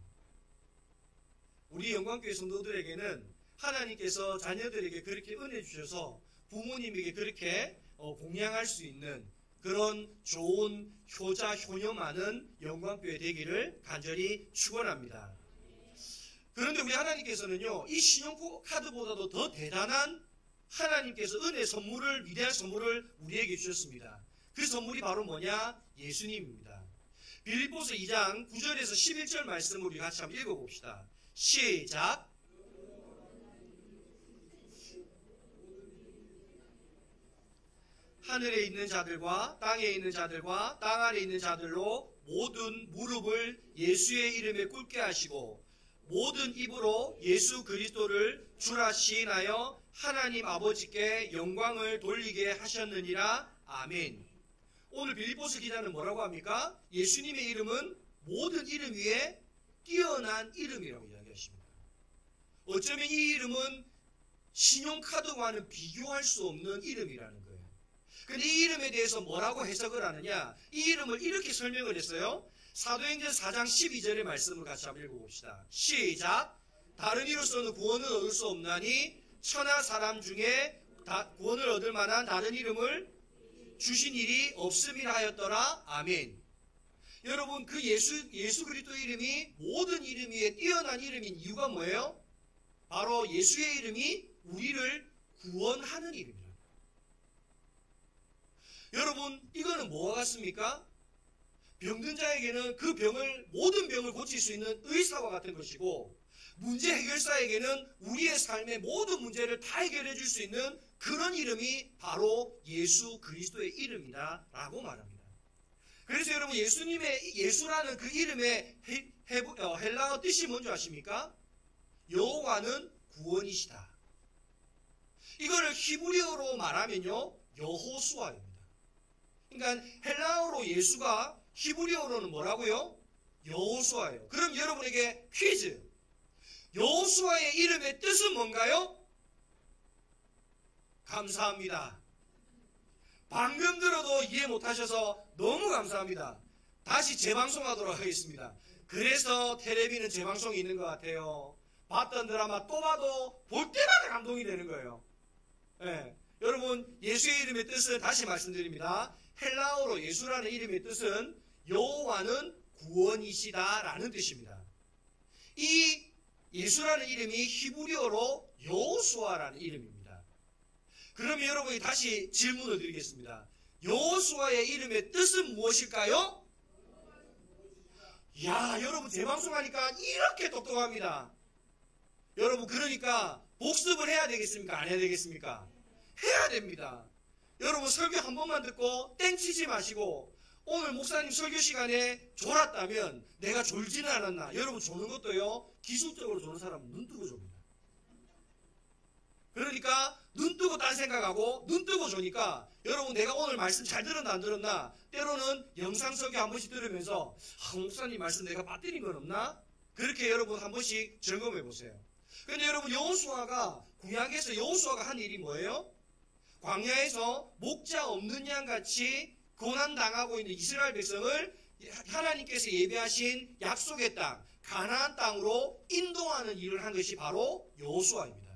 우리 영광교회 성도들에게는 하나님께서 자녀들에게 그렇게 은혜 주셔서 부모님에게 그렇게 공양할 수 있는 그런 좋은 효자 효녀 많은 영광교회 되기를 간절히 축원합니다. 그런데 우리 하나님께서는요 이 신용카드보다도 더 대단한 하나님께서 은혜 선물을 위대한 선물을 우리에게 주셨습니다. 그 선물이 바로 뭐냐? 예수님입니다. 빌립보서 2장 9절에서 11절 말씀을 우리 같이 한번 읽어봅시다. 시작. 하늘에 있는 자들과 땅에 있는 자들과 땅 아래 있는 자들로 모든 무릎을 예수의 이름에 꿇게 하시고 모든 입으로 예수 그리스도를 주라 시인하여 하나님 아버지께 영광을 돌리게 하셨느니라. 아멘. 오늘 빌립보서 기자는 뭐라고 합니까? 예수님의 이름은 모든 이름 위에 뛰어난 이름이라고 이야기하십니다. 어쩌면 이 이름은 신용카드와는 비교할 수 없는 이름이라는 거예요. 근데 이 이름에 대해서 뭐라고 해석을 하느냐? 이 이름을 이렇게 설명을 했어요. 사도행전 4장 12절의 말씀을 같이 한번 읽어봅시다. 시작! 다른 이로서는 구원을 얻을 수 없나니 천하 사람 중에 구원을 얻을 만한 다른 이름을 주신 일이 없음이라 하였더라. 아멘. 여러분, 그 예수 그리스도 이름이 모든 이름 위에 뛰어난 이름인 이유가 뭐예요? 바로 예수의 이름이 우리를 구원하는 이름이에요. 여러분, 이거는 뭐와 같습니까? 병든 자에게는 그 모든 병을 고칠 수 있는 의사와 같은 것이고, 문제 해결사에게는 우리의 삶의 모든 문제를 다 해결해 줄 수 있는 그런 이름이 바로 예수 그리스도의 이름이다 라고 말합니다. 그래서 여러분, 예수라는 그 이름의 헬라어 뜻이 뭔지 아십니까? 여호와는 구원이시다. 이거를 히브리어로 말하면요, 여호수아입니다. 그러니까 헬라어로 예수가 히브리어로는 뭐라고요? 여호수아예요. 그럼 여러분에게 퀴즈. 여호수아의 이름의 뜻은 뭔가요? 감사합니다. 방금 들어도 이해 못하셔서 너무 감사합니다. 다시 재방송하도록 하겠습니다. 그래서 텔레비는 재방송이 있는 것 같아요. 봤던 드라마 또 봐도 볼 때마다 감동이 되는 거예요. 네. 여러분, 예수의 이름의 뜻은 다시 말씀드립니다. 헬라어로 예수라는 이름의 뜻은 여호와는 구원이시다라는 뜻입니다. 이 예수라는 이름이 히브리어로 여호수아라는 이름입니다. 그러면 여러분이 다시 질문을 드리겠습니다. 여호수아의 이름의 뜻은 무엇일까요? 야, 여러분 재방송하니까 이렇게 똑똑합니다. 여러분, 그러니까 복습을 해야 되겠습니까? 안 해야 되겠습니까? 해야 됩니다. 여러분, 설교 한 번만 듣고 땡치지 마시고, 오늘 목사님 설교 시간에 졸았다면 내가 졸지는 않았나? 여러분, 조는 것도요, 기술적으로 조는 사람은 눈 뜨고 좁니다. 그러니까 눈 뜨고 딴 생각하고 눈 뜨고 조니까 여러분, 내가 오늘 말씀 잘 들었나 안 들었나? 때로는 영상 설교 한 번씩 들으면서 목사님 말씀 내가 빠뜨린 건 없나? 그렇게 여러분 한 번씩 점검해 보세요. 근데 여러분, 여호수아가 구약에서 여호수아가 한 일이 뭐예요? 광야에서 목자 없는 양같이 고난당하고 있는 이스라엘 백성을 하나님께서 예비하신 약속의 땅, 가나안 땅으로 인도하는 일을 한 것이 바로 여호수아입니다.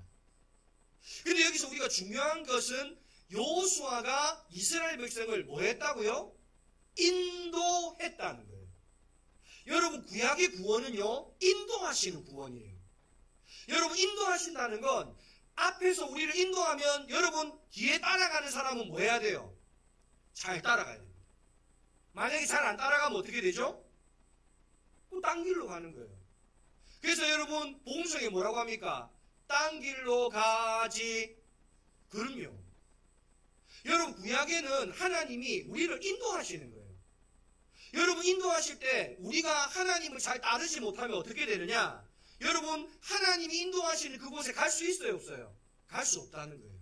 그런데 여기서 우리가 중요한 것은 여호수아가 이스라엘 백성을 뭐 했다고요? 인도했다는 거예요. 여러분, 구약의 구원은요, 인도하시는 구원이에요. 여러분, 인도하신다는 건 앞에서 우리를 인도하면 여러분, 뒤에 따라가는 사람은 뭐 해야 돼요? 잘 따라가야 됩니다. 만약에 잘 안 따라가면 어떻게 되죠? 또 딴 길로 가는 거예요. 그래서 여러분, 복음성에 뭐라고 합니까? 딴 길로 가지. 그럼요. 여러분, 구약에는 하나님이 우리를 인도하시는 거예요. 여러분, 인도하실 때 우리가 하나님을 잘 따르지 못하면 어떻게 되느냐? 여러분, 하나님이 인도하시는 그곳에 갈 수 있어요, 없어요? 갈 수 없다는 거예요.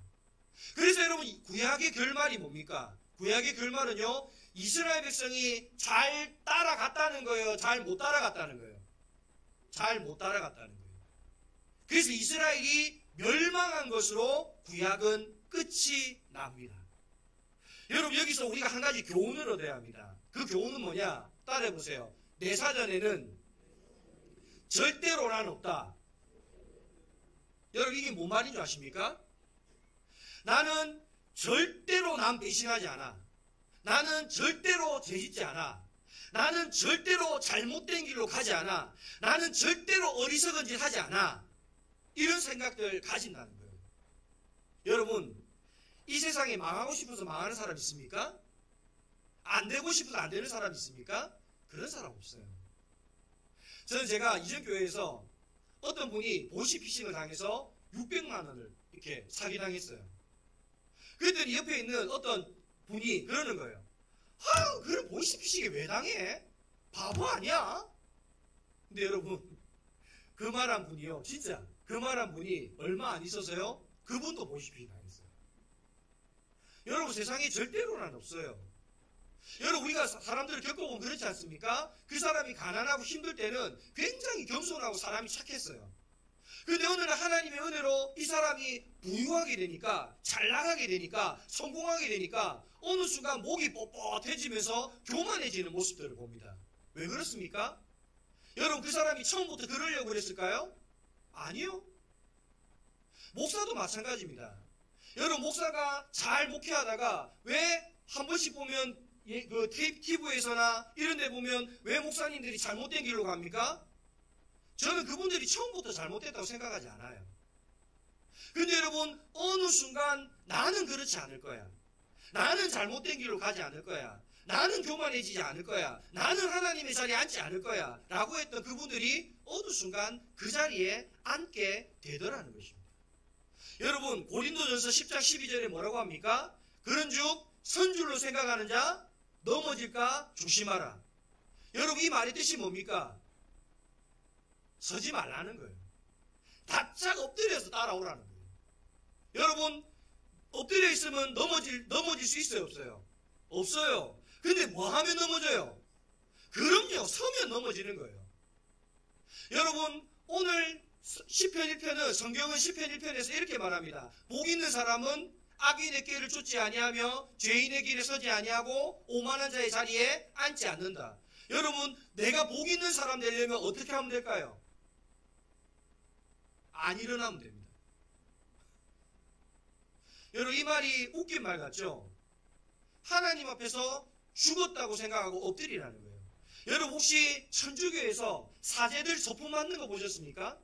그래서 여러분, 구약의 결말이 뭡니까? 구약의 결말은요, 이스라엘 백성이 잘 따라갔다는 거예요, 잘 못 따라갔다는 거예요? 잘 못 따라갔다는 거예요. 그래서 이스라엘이 멸망한 것으로 구약은 끝이 납니다. 여러분, 여기서 우리가 한 가지 교훈을 얻어야 합니다. 그 교훈은 뭐냐? 따라해보세요. 내 사전에는 절대로란 없다. 여러분, 이게 뭔 말인 줄 아십니까? 나는 절대로 남 배신하지 않아. 나는 절대로 죄짓지 않아. 나는 절대로 잘못된 길로 가지 않아. 나는 절대로 어리석은 짓 하지 않아. 이런 생각들 가진다는 거예요. 여러분, 이 세상에 망하고 싶어서 망하는 사람 있습니까? 안 되고 싶어서 안 되는 사람 있습니까? 그런 사람 없어요. 저는 제가 이전 교회에서 어떤 분이 보시피싱을 당해서 600만 원을 이렇게 사기당했어요. 그랬더니 옆에 있는 어떤 분이 그러는 거예요. 아, 그런 보시피싱에 왜 당해? 바보 아니야? 근데 여러분, 그 말한 분이요, 진짜 그 말한 분이 얼마 안 있어서요, 그분도 보시피싱 당했어요. 여러분, 세상에 절대로는 없어요. 여러분 우리가 사람들을 겪어보면 그렇지 않습니까? 그 사람이 가난하고 힘들 때는 굉장히 겸손하고 사람이 착했어요. 그런데 어느 날 하나님의 은혜로 이 사람이 부유하게 되니까, 잘 나가게 되니까, 성공하게 되니까 어느 순간 목이 뻣뻣해지면서 교만해지는 모습들을 봅니다. 왜 그렇습니까? 여러분 그 사람이 처음부터 그러려고 그랬을까요? 아니요. 목사도 마찬가지입니다. 여러분 목사가 잘 목회하다가 왜 한 번씩 보면 그 TV에서나 이런 데 보면 왜 목사님들이 잘못된 길로 갑니까? 저는 그분들이 처음부터 잘못됐다고 생각하지 않아요. 근데 여러분 어느 순간 나는 그렇지 않을 거야. 나는 잘못된 길로 가지 않을 거야. 나는 교만해지지 않을 거야. 나는 하나님의 자리에 앉지 않을 거야. 라고 했던 그분들이 어느 순간 그 자리에 앉게 되더라는 것입니다. 여러분 고린도전서 10장 12절에 뭐라고 합니까? 그런즉 선줄로 생각하는 자 넘어질까 조심하라. 여러분 이 말의 뜻이 뭡니까? 서지 말라는 거예요. 바짝 엎드려서 따라오라는 거예요. 여러분 엎드려 있으면 넘어질 수 있어요 없어요? 없어요. 근데 뭐 하면 넘어져요? 그럼요. 서면 넘어지는 거예요. 여러분 오늘 시편 1편은 성경은 시편 1편에서 이렇게 말합니다. 복 있는 사람은 악인의 길을 쫓지 아니하며 죄인의 길에 서지 아니하고 오만한 자의 자리에 앉지 않는다. 여러분 내가 복 있는 사람 되려면 어떻게 하면 될까요? 안 일어나면 됩니다. 여러분 이 말이 웃긴 말 같죠? 하나님 앞에서 죽었다고 생각하고 엎드리라는 거예요. 여러분 혹시 천주교에서 사제들 서품 맞는 거 보셨습니까?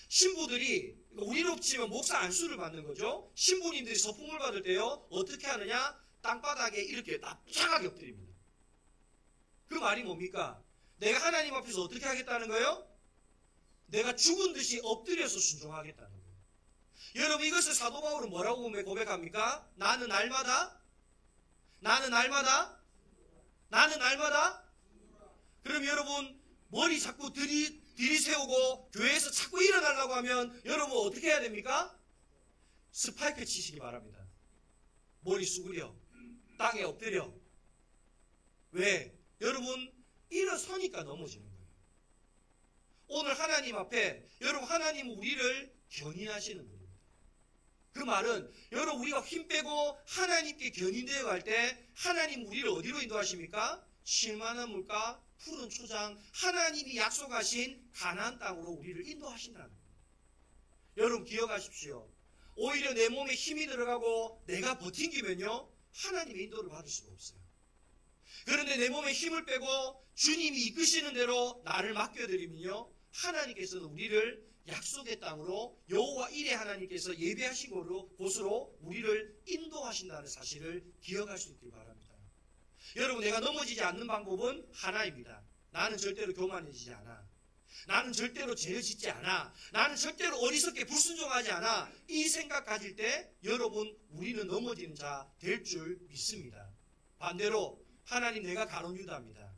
신부들이 우리로 치면 목사 안수를 받는 거죠. 신부님들이 서품을 받을 때요 어떻게 하느냐? 땅바닥에 이렇게 납작하게 엎드립니다. 그 말이 뭡니까? 내가 하나님 앞에서 어떻게 하겠다는 거예요? 내가 죽은 듯이 엎드려서 순종하겠다는 거예요. 여러분 이것을 사도 바울은 뭐라고 고백합니까? 나는 날마다 그럼 여러분 머리 자꾸 들이세우고 교회에서 자꾸 일어나려고 하면 여러분 어떻게 해야 됩니까? 스파이크 치시기 바랍니다. 머리 수그려 땅에 엎드려. 왜? 여러분 일어서니까 넘어지는 거예요. 오늘 하나님 앞에 여러분 하나님은 우리를 견인하시는 분입니다. 그 말은 여러분 우리가 힘 빼고 하나님께 견인되어 갈 때 하나님 우리를 어디로 인도하십니까? 쉴만한 물가 푸른 초장 하나님이 약속하신 가나안 땅으로 우리를 인도하신다는 거예요. 여러분 기억하십시오. 오히려 내 몸에 힘이 들어가고 내가 버틴기면요 하나님의 인도를 받을 수가 없어요. 그런데 내 몸에 힘을 빼고 주님이 이끄시는 대로 나를 맡겨드리면요 하나님께서는 우리를 약속의 땅으로 여호와 일의 하나님께서 예배하신 곳으로 우리를 인도하신다는 사실을 기억할 수 있길 바랍니다. 여러분 내가 넘어지지 않는 방법은 하나입니다. 나는 절대로 교만해지지 않아. 나는 절대로 죄를 짓지 않아. 나는 절대로 어리석게 불순종하지 않아. 이 생각 가질 때 여러분 우리는 넘어지는 자 될 줄 믿습니다. 반대로 하나님 내가 가룟 유다입니다.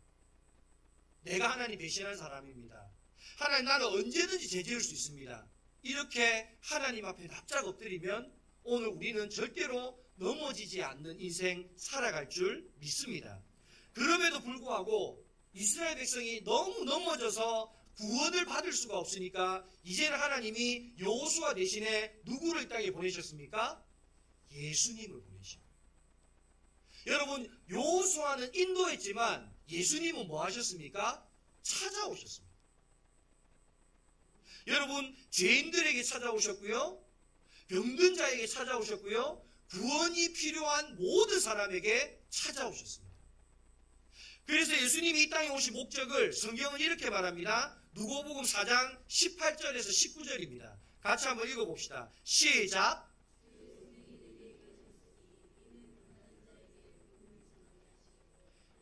내가 하나님 배신한 사람입니다. 하나님 나는 언제든지 죄 지을 수 있습니다. 이렇게 하나님 앞에 납작 엎드리면 오늘 우리는 절대로 넘어지지 않는 인생 살아갈 줄 믿습니다. 그럼에도 불구하고 이스라엘 백성이 너무 넘어져서 구원을 받을 수가 없으니까 이제는 하나님이 여호수아 대신에 누구를 이 땅에 보내셨습니까? 예수님을 보내신 거예요. 여러분 여호수아는 인도했지만 예수님은 뭐 하셨습니까? 찾아오셨습니다. 여러분 죄인들에게 찾아오셨고요. 병든 자에게 찾아오셨고요. 구원이 필요한 모든 사람에게 찾아오셨습니다. 그래서 예수님이 이 땅에 오신 목적을 성경은 이렇게 말합니다. 누가복음 4장 18절에서 19절입니다. 같이 한번 읽어봅시다. 시작.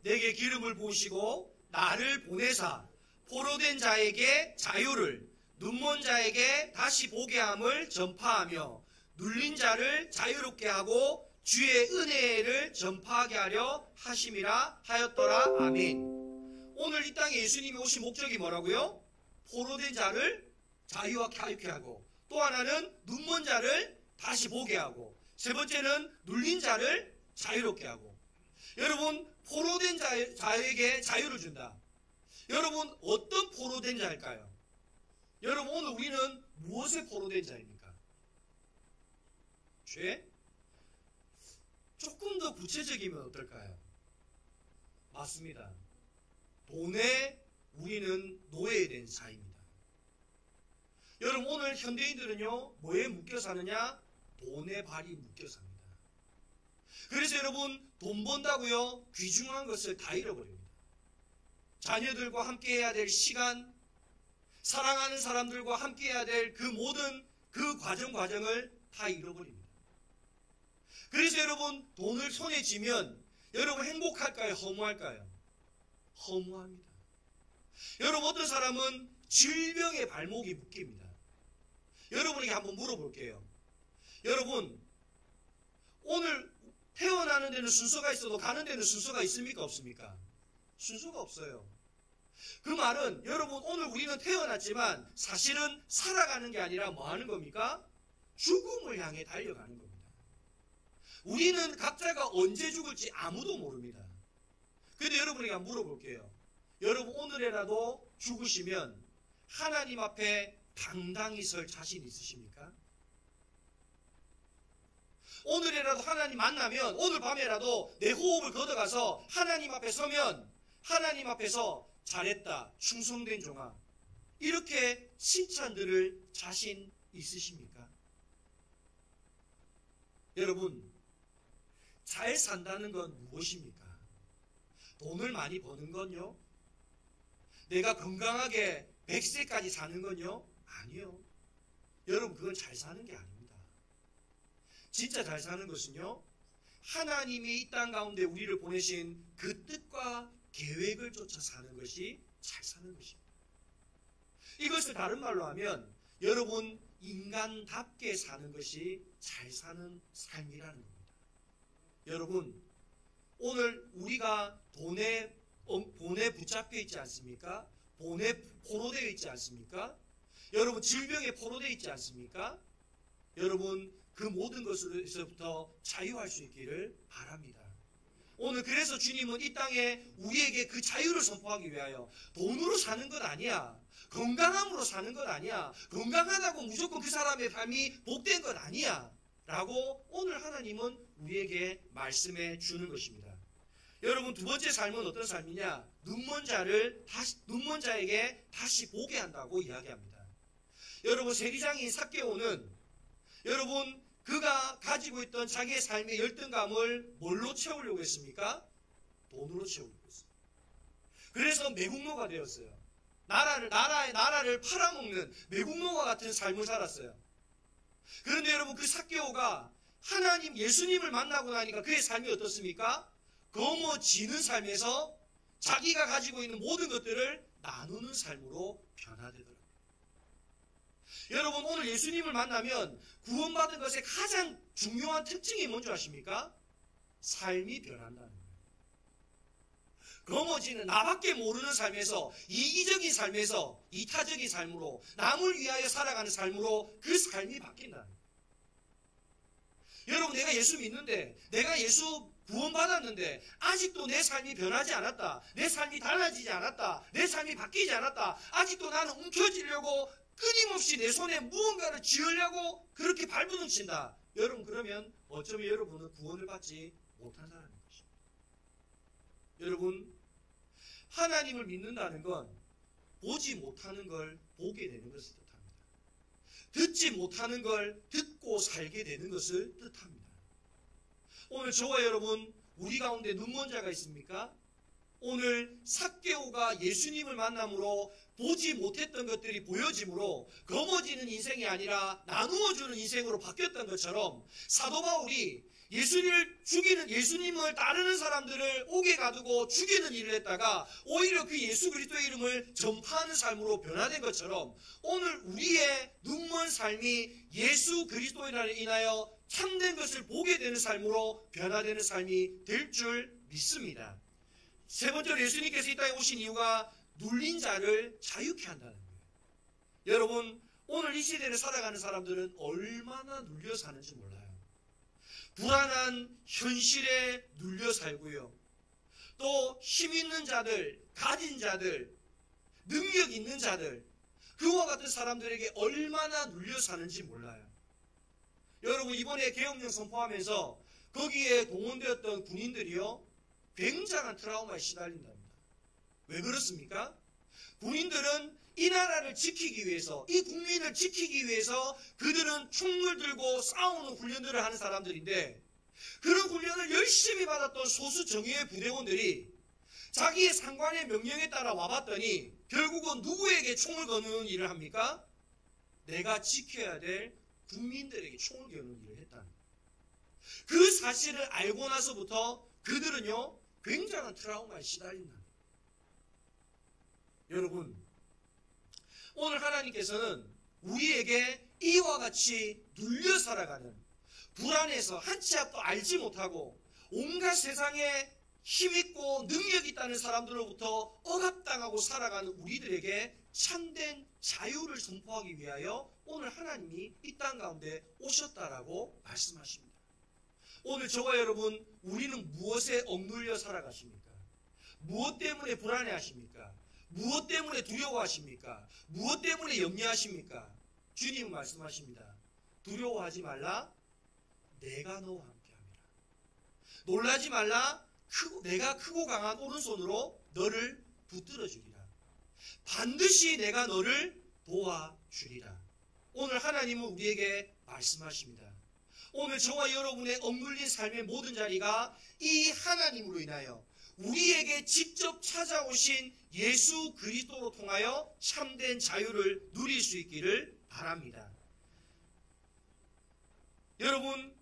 내게 기름을 부으시고 나를 보내사 포로된 자에게 자유를 눈먼 자에게 다시 보게 함을 전파하며 눌린 자를 자유롭게 하고 주의 은혜를 전파하게 하려 하심이라 하였더라. 아멘. 오늘 이 땅에 예수님이 오신 목적이 뭐라고요? 포로된 자를 자유하게 하고 또 하나는 눈먼 자를 다시 보게 하고 세 번째는 눌린 자를 자유롭게 하고 여러분, 포로된 자에게 자유를 준다. 여러분, 어떤 포로된 자일까요? 여러분, 오늘 우리는 무엇에 포로된 자입니까? 죄? 조금 더 구체적이면 어떨까요? 맞습니다. 돈에 우리는 노예된 자입니다. 여러분, 오늘 현대인들은요, 뭐에 묶여 사느냐? 돈에 발이 묶여 삽니다. 그래서 여러분, 돈 번다고요, 귀중한 것을 다 잃어버립니다. 자녀들과 함께 해야 될 시간, 사랑하는 사람들과 함께 해야 될 그 모든 그 과정을 다 잃어버립니다. 그래서 여러분, 돈을 손에 쥐면 여러분 행복할까요? 허무할까요? 허무합니다. 여러분, 어떤 사람은 질병의 발목이 묶입니다. 여러분에게 한번 물어볼게요. 여러분, 오늘 태어나는 데는 순서가 있어도 가는 데는 순서가 있습니까? 없습니까? 순서가 없어요. 그 말은 여러분, 오늘 우리는 태어났지만 사실은 살아가는 게 아니라 뭐 하는 겁니까? 죽음을 향해 달려가는 겁니다. 우리는 각자가 언제 죽을지 아무도 모릅니다. 그런데 여러분에게 한번 물어볼게요. 여러분, 오늘이라도 죽으시면 하나님 앞에 당당히 설 자신 있으십니까? 오늘이라도 하나님 만나면, 오늘 밤에라도 내 호흡을 걷어가서 하나님 앞에 서면 하나님 앞에서 잘했다, 충성된 종아, 이렇게 칭찬 들을 자신 있으십니까? 여러분, 잘 산다는 건 무엇입니까? 돈을 많이 버는 건요? 내가 건강하게 100세까지 사는 건요? 아니요. 여러분, 그건 잘 사는 게 아닙니다. 진짜 잘 사는 것은요, 하나님이 이 땅 가운데 우리를 보내신 그 뜻과 계획을 쫓아 사는 것이 잘 사는 것입니다. 이것을 다른 말로 하면 여러분, 인간답게 사는 것이 잘 사는 삶이라는 겁니다. 여러분, 오늘 우리가 돈에 붙잡혀 있지 않습니까? 돈에 포로되어 있지 않습니까? 여러분, 질병에 포로되어 있지 않습니까? 여러분, 그 모든 것에서부터 자유할 수 있기를 바랍니다. 오늘 그래서 주님은 이 땅에 우리에게 그 자유를 선포하기 위하여 돈으로 사는 것 아니야, 건강함으로 사는 것 아니야, 건강하다고 무조건 그 사람의 삶이 복된 것 아니야 라고 오늘 하나님은 우리에게 말씀해 주는 것입니다. 여러분, 두 번째 삶은 어떤 삶이냐? 눈먼 자에게 다시 보게 한다고 이야기합니다. 여러분, 세리장인 삭개오는 여러분, 그가 가지고 있던 자기의 삶의 열등감을 뭘로 채우려고 했습니까? 돈으로 채우려고 했습니다. 그래서 매국노가 되었어요. 나라를 팔아먹는 매국노와 같은 삶을 살았어요. 그런데 여러분, 그 삭개오가 하나님 예수님을 만나고 나니까 그의 삶이 어떻습니까? 거머쥐는 삶에서 자기가 가지고 있는 모든 것들을 나누는 삶으로 변화되더라고요. 여러분, 오늘 예수님을 만나면 구원받은 것의 가장 중요한 특징이 뭔지 아십니까? 삶이 변한다는 거예요. 거머쥐는 나밖에 모르는 삶에서, 이기적인 삶에서 이타적인 삶으로, 남을 위하여 살아가는 삶으로 그 삶이 바뀐다는 거예요. 여러분, 내가 예수 믿는데, 내가 예수 구원받았는데 아직도 내 삶이 변하지 않았다, 내 삶이 달라지지 않았다, 내 삶이 바뀌지 않았다, 아직도 나는 움켜쥐려고 끊임없이 내 손에 무언가를 쥐으려고 그렇게 발부둥친다. 여러분, 그러면 어쩌면 여러분은 구원을 받지 못한 사람인 것입니다. 여러분, 하나님을 믿는다는 건 보지 못하는 걸 보게 되는 것을 뜻합니다. 듣지 못하는 걸 듣고 살게 되는 것을 뜻합니다. 오늘 저와 여러분, 우리 가운데 눈먼 자가 있습니까? 오늘 삭개오가 예수님을 만남으로 보지 못했던 것들이 보여짐으로 거머쥐는 인생이 아니라 나누어주는 인생으로 바뀌었던 것처럼 사도 바울이 예수님을 따르는 사람들을 옥에 가두고 죽이는 일을 했다가 오히려 그 예수 그리스도의 이름을 전파하는 삶으로 변화된 것처럼 오늘 우리의 눈먼 삶이 예수 그리스도인을 인하여 참된 것을 보게 되는 삶으로 변화되는 삶이 될 줄 믿습니다. 세 번째로 예수님께서 이 땅에 오신 이유가 눌린 자를 자유케 한다는 거예요. 여러분, 오늘 이 시대를 살아가는 사람들은 얼마나 눌려 사는지 몰라요. 불안한 현실에 눌려 살고요. 또 힘 있는 자들, 가진 자들, 능력 있는 자들, 그와 같은 사람들에게 얼마나 눌려 사는지 몰라요. 여러분, 이번에 계엄령 선포하면서 거기에 동원되었던 군인들이요, 굉장한 트라우마에 시달린답니다. 왜 그렇습니까? 군인들은 이 나라를 지키기 위해서, 이 국민을 지키기 위해서 그들은 총을 들고 싸우는 훈련들을 하는 사람들인데, 그런 훈련을 열심히 받았던 소수 정예의 부대원들이 자기의 상관의 명령에 따라 와봤더니 결국은 누구에게 총을 거는 일을 합니까? 내가 지켜야 될 국민들에게 총을 거는 일을 했다는 거예요. 그 사실을 알고 나서부터 그들은요, 굉장한 트라우마에 시달린다. 여러분, 오늘 하나님께서는 우리에게 이와 같이 눌려 살아가는, 불안해서 한 치 앞도 알지 못하고 온갖 세상에 힘있고 능력 있다는 사람들로부터 억압당하고 살아가는 우리들에게 참된 자유를 선포하기 위하여 오늘 하나님이 이 땅 가운데 오셨다라고 말씀하십니다. 오늘 저와 여러분, 우리는 무엇에 억눌려 살아가십니까? 무엇 때문에 불안해하십니까? 무엇 때문에 두려워하십니까? 무엇 때문에 염려하십니까? 주님은 말씀하십니다. 두려워하지 말라, 내가 너와 함께함이라. 놀라지 말라, 내가 크고 강한 오른손으로 너를 붙들어 주리라. 반드시 내가 너를 도와주리라. 오늘 하나님은 우리에게 말씀하십니다. 오늘 저와 여러분의 억눌린 삶의 모든 자리가 이 하나님으로 인하여 우리에게 직접 찾아오신 예수 그리스도로 통하여 참된 자유를 누릴 수 있기를 바랍니다. 여러분,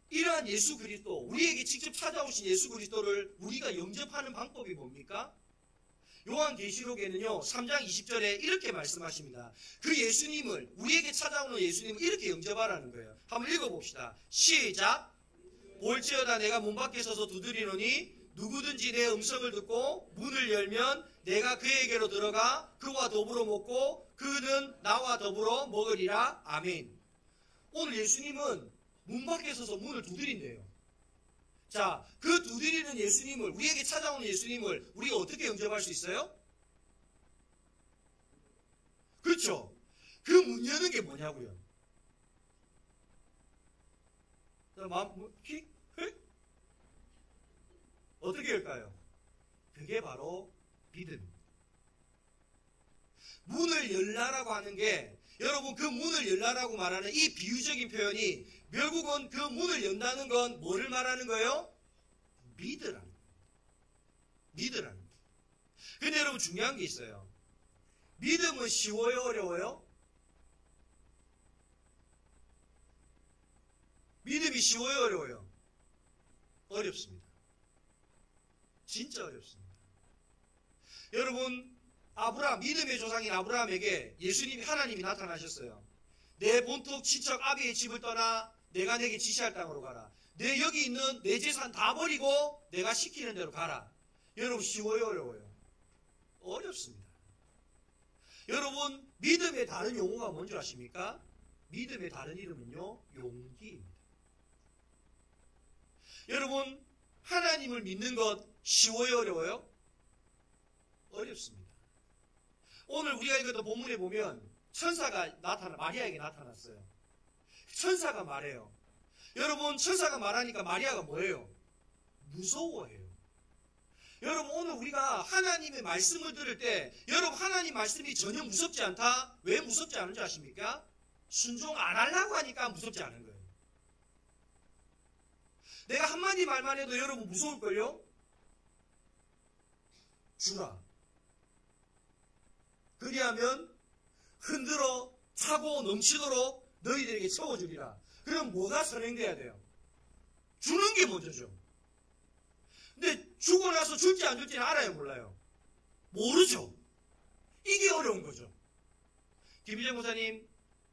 이러한 예수 그리스도, 우리에게 직접 찾아오신 예수 그리스도를 우리가 영접하는 방법이 뭡니까? 요한계시록에는요, 3장 20절에 이렇게 말씀하십니다. 그 예수님을, 우리에게 찾아오는 예수님을 이렇게 영접하라는 거예요. 한번 읽어봅시다. 시작. 볼지어다 내가 문 밖에 서서 두드리노니 누구든지 내 음성을 듣고 문을 열면 내가 그에게로 들어가 그와 더불어 먹고 그는 나와 더불어 먹으리라. 아멘. 오늘 예수님은 문 밖에 서서 문을 두드린대요. 자, 그 두드리는 예수님을, 우리에게 찾아오는 예수님을 우리가 어떻게 영접할 수 있어요? 그렇죠? 그 문 여는 게 뭐냐고요? 어떻게 열까요? 그게 바로 믿음입니다. 문을 열라라고 하는 게, 여러분, 그 문을 열라라고 말하는 이 비유적인 표현이 결국은 그 문을 연다는 건 뭐를 말하는 거예요? 믿으라는 거예요. 믿으라는 거예요. 근데 여러분, 중요한 게 있어요. 믿음은 쉬워요, 어려워요? 믿음이 쉬워요, 어려워요? 어렵습니다. 진짜 어렵습니다. 여러분, 믿음의 조상인 아브라함에게 예수님이, 하나님이 나타나셨어요. 내 본토 친척 아비의 집을 떠나 내가 내게 지시할 땅으로 가라. 내 여기 있는 내 재산 다 버리고 내가 시키는 대로 가라. 여러분, 쉬워요, 어려워요? 어렵습니다. 여러분, 믿음의 다른 용어가 뭔지 아십니까? 믿음의 다른 이름은요, 용기입니다. 여러분, 하나님을 믿는 것 쉬워요, 어려워요? 어렵습니다. 오늘 우리가 읽었던 본문에 보면 천사가 마리아에게 나타났어요. 천사가 말해요. 여러분, 천사가 말하니까 마리아가 뭐예요? 무서워해요. 여러분, 오늘 우리가 하나님의 말씀을 들을 때, 여러분, 하나님 말씀이 전혀 무섭지 않다? 왜 무섭지 않은 줄 아십니까? 순종 안 하려고 하니까 무섭지 않은 거예요. 내가 한마디 말만 해도 여러분 무서울걸요? 주라. 그리하면 흔들어 차고 넘치도록 너희들에게 채워주리라. 그럼 뭐가 선행돼야 돼요? 주는 게 먼저죠. 근데 주고 나서 줄지 안 줄지는 알아요, 몰라요? 모르죠. 이게 어려운 거죠. 김희정 목사님,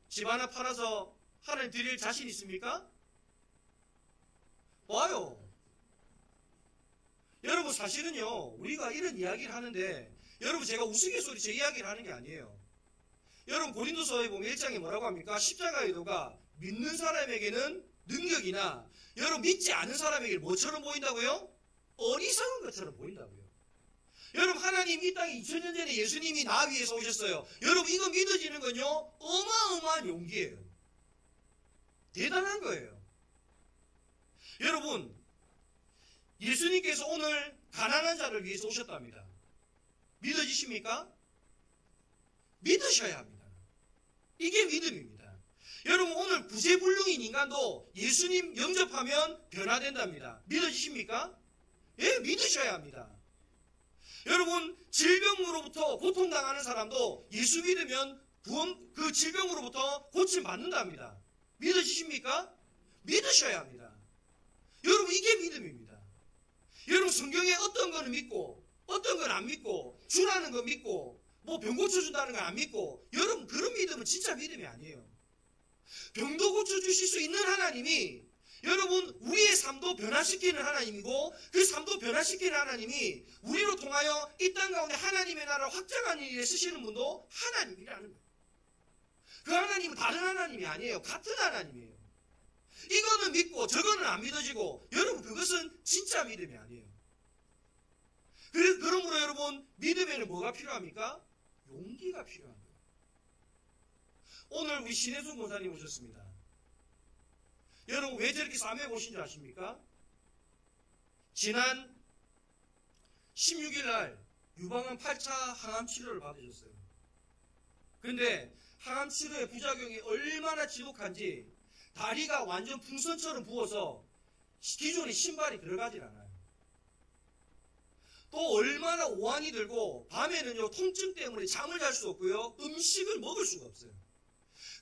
집 하나 팔아서 하나님 드릴 자신 있습니까? 와요. 여러분, 사실은요, 우리가 이런 이야기를 하는데, 여러분, 제가 우스갯소리쳐 이야기를 하는 게 아니에요. 여러분, 고린도서에 보면 1장에 뭐라고 합니까? 십자가의 도가 믿는 사람에게는 능력이나 여러분 믿지 않은 사람에게 뭐처럼 보인다고요? 어리석은 것처럼 보인다고요. 여러분 하나님 이 땅에 2000년 전에 예수님이 나 위에서 오셨어요. 여러분 이거 믿어지는 건요 어마어마한 용기예요. 대단한 거예요. 여러분 예수님께서 오늘 가난한 자를 위해서 오셨답니다. 믿어지십니까? 믿으셔야 합니다. 이게 믿음입니다. 여러분 오늘 구제불능인 인간도 예수님 영접하면 변화된답니다. 믿어지십니까? 예, 믿으셔야 합니다. 여러분 질병으로부터 고통당하는 사람도 예수 믿으면 그 질병으로부터 고침받는답니다. 믿어지십니까? 믿으셔야 합니다. 여러분 이게 믿음입니다. 여러분 성경에 어떤 거는 믿고 어떤 건 안 믿고 주라는 거 믿고 뭐 병 고쳐준다는 거 안 믿고 여러분 그런 믿음은 진짜 믿음이 아니에요. 병도 고쳐주실 수 있는 하나님이 여러분 우리의 삶도 변화시키는 하나님이고 그 삶도 변화시키는 하나님이 우리로 통하여 이 땅 가운데 하나님의 나라를 확장하는 일에 쓰시는 분도 하나님이라는 거예요. 그 하나님은 다른 하나님이 아니에요. 같은 하나님이에요. 이거는 믿고 저거는 안 믿어지고 여러분 그것은 진짜 믿음이 아니에요. 그러므로 여러분 믿음에는 뭐가 필요합니까? 용기가 필요한 거예요. 오늘 우리 신혜순 권사님 오셨습니다. 여러분 왜 저렇게 싸매 오신 줄 아십니까? 지난 16일 날 유방암 8차 항암 치료를 받으셨어요. 그런데 항암 치료의 부작용이 얼마나 지독한지 다리가 완전 풍선처럼 부어서 기존에 신발이 들어가질 않아요. 또 얼마나 오한이 들고 밤에는요 통증 때문에 잠을 잘 수 없고요 음식을 먹을 수가 없어요.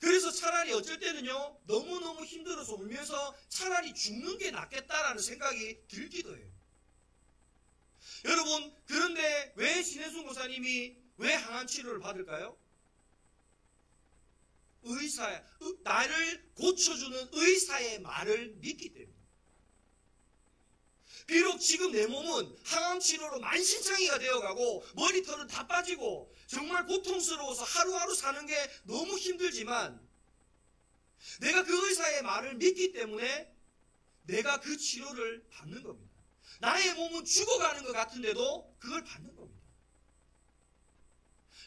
그래서 차라리 어쩔 때는요 너무너무 힘들어서 울면서 차라리 죽는 게 낫겠다라는 생각이 들기도 해요. 여러분 그런데 왜 신혜순 고사님이 왜 항암 치료를 받을까요? 나를 고쳐주는 의사의 말을 믿기 때문에. 비록 지금 내 몸은 항암치료로 만신창이가 되어가고 머리털은 다 빠지고 정말 고통스러워서 하루하루 사는 게 너무 힘들지만 내가 그 의사의 말을 믿기 때문에 내가 그 치료를 받는 겁니다. 나의 몸은 죽어가는 것 같은데도 그걸 받는 겁니다.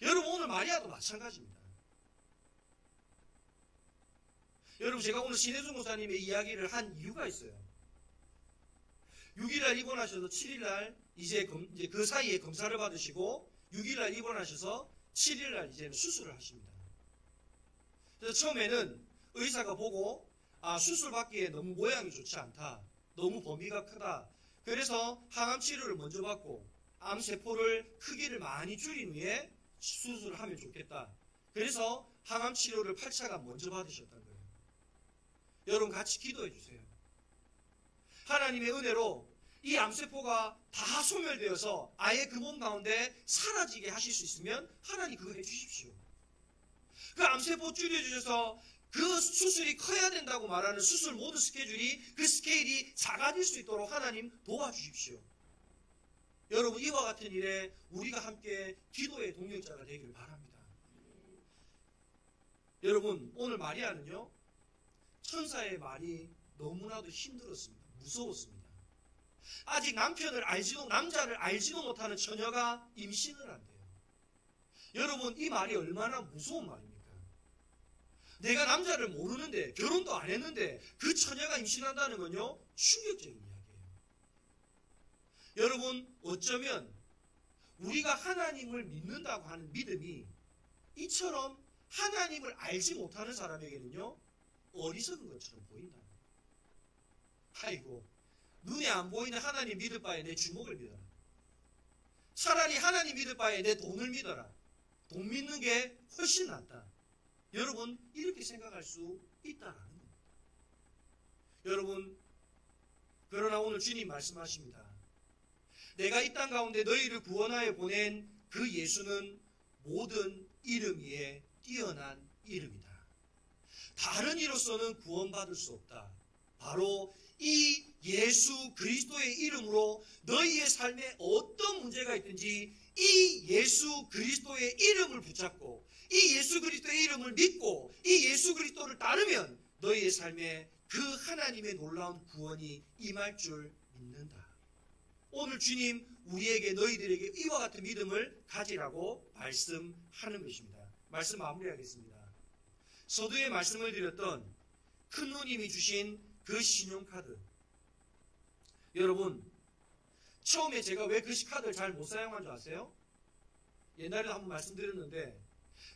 여러분 오늘 마리아도 마찬가지입니다. 여러분 제가 오늘 신혜순 목사님의 이야기를 한 이유가 있어요. 6일날 입원하셔서 7일날 이제 그 사이에 검사를 받으시고 6일날 입원하셔서 7일날 이제는 수술을 하십니다. 그래서 처음에는 의사가 보고 수술 받기에 너무 모양이 좋지 않다. 너무 범위가 크다. 그래서 항암 치료를 먼저 받고 암세포를 크기를 많이 줄인 후에 수술을 하면 좋겠다. 그래서 항암 치료를 8차가 먼저 받으셨던 거예요. 여러분 같이 기도해 주세요. 하나님의 은혜로 이 암세포가 다 소멸되어서 아예 그 몸 가운데 사라지게 하실 수 있으면 하나님 그거 해주십시오. 그 암세포 줄여주셔서 그 수술이 커야 된다고 말하는 수술 모든 스케줄이 그 스케일이 작아질 수 있도록 하나님 도와주십시오. 여러분 이와 같은 일에 우리가 함께 기도의 동역자가 되기를 바랍니다. 여러분 오늘 마리아는요 천사의 말이 너무나도 힘들었습니다. 무서웠습니다. 아직 남자를 알지도 못하는 처녀가 임신을 한대요. 여러분 이 말이 얼마나 무서운 말입니까? 내가 남자를 모르는데 결혼도 안 했는데 그 처녀가 임신한다는 건요 충격적인 이야기예요. 여러분 어쩌면 우리가 하나님을 믿는다고 하는 믿음이 이처럼 하나님을 알지 못하는 사람에게는요 어리석은 것처럼 보인다. 아이고 눈에 안 보이는 하나님 믿을 바에 내 주먹을 믿어라. 차라리 하나님 믿을 바에 내 돈을 믿어라. 돈 믿는 게 훨씬 낫다. 여러분 이렇게 생각할 수 있다라는 겁니다. 여러분 그러나 오늘 주님 말씀하십니다. 내가 이 땅 가운데 너희를 구원하여 보낸 그 예수는 모든 이름 위에 뛰어난 이름이다. 다른 이로서는 구원받을 수 없다. 바로 이 예수 그리스도의 이름으로 너희의 삶에 어떤 문제가 있든지 이 예수 그리스도의 이름을 붙잡고 이 예수 그리스도의 이름을 믿고 이 예수 그리스도를 따르면 너희의 삶에 그 하나님의 놀라운 구원이 임할 줄 믿는다. 오늘 주님 우리에게 너희들에게 이와 같은 믿음을 가지라고 말씀하는 것입니다. 말씀 마무리하겠습니다. 서두에 말씀을 드렸던 큰 누님이 주신 그 신용카드, 여러분 처음에 제가 왜 그 카드를 잘 못 사용한 줄 아세요? 옛날에도 한번 말씀드렸는데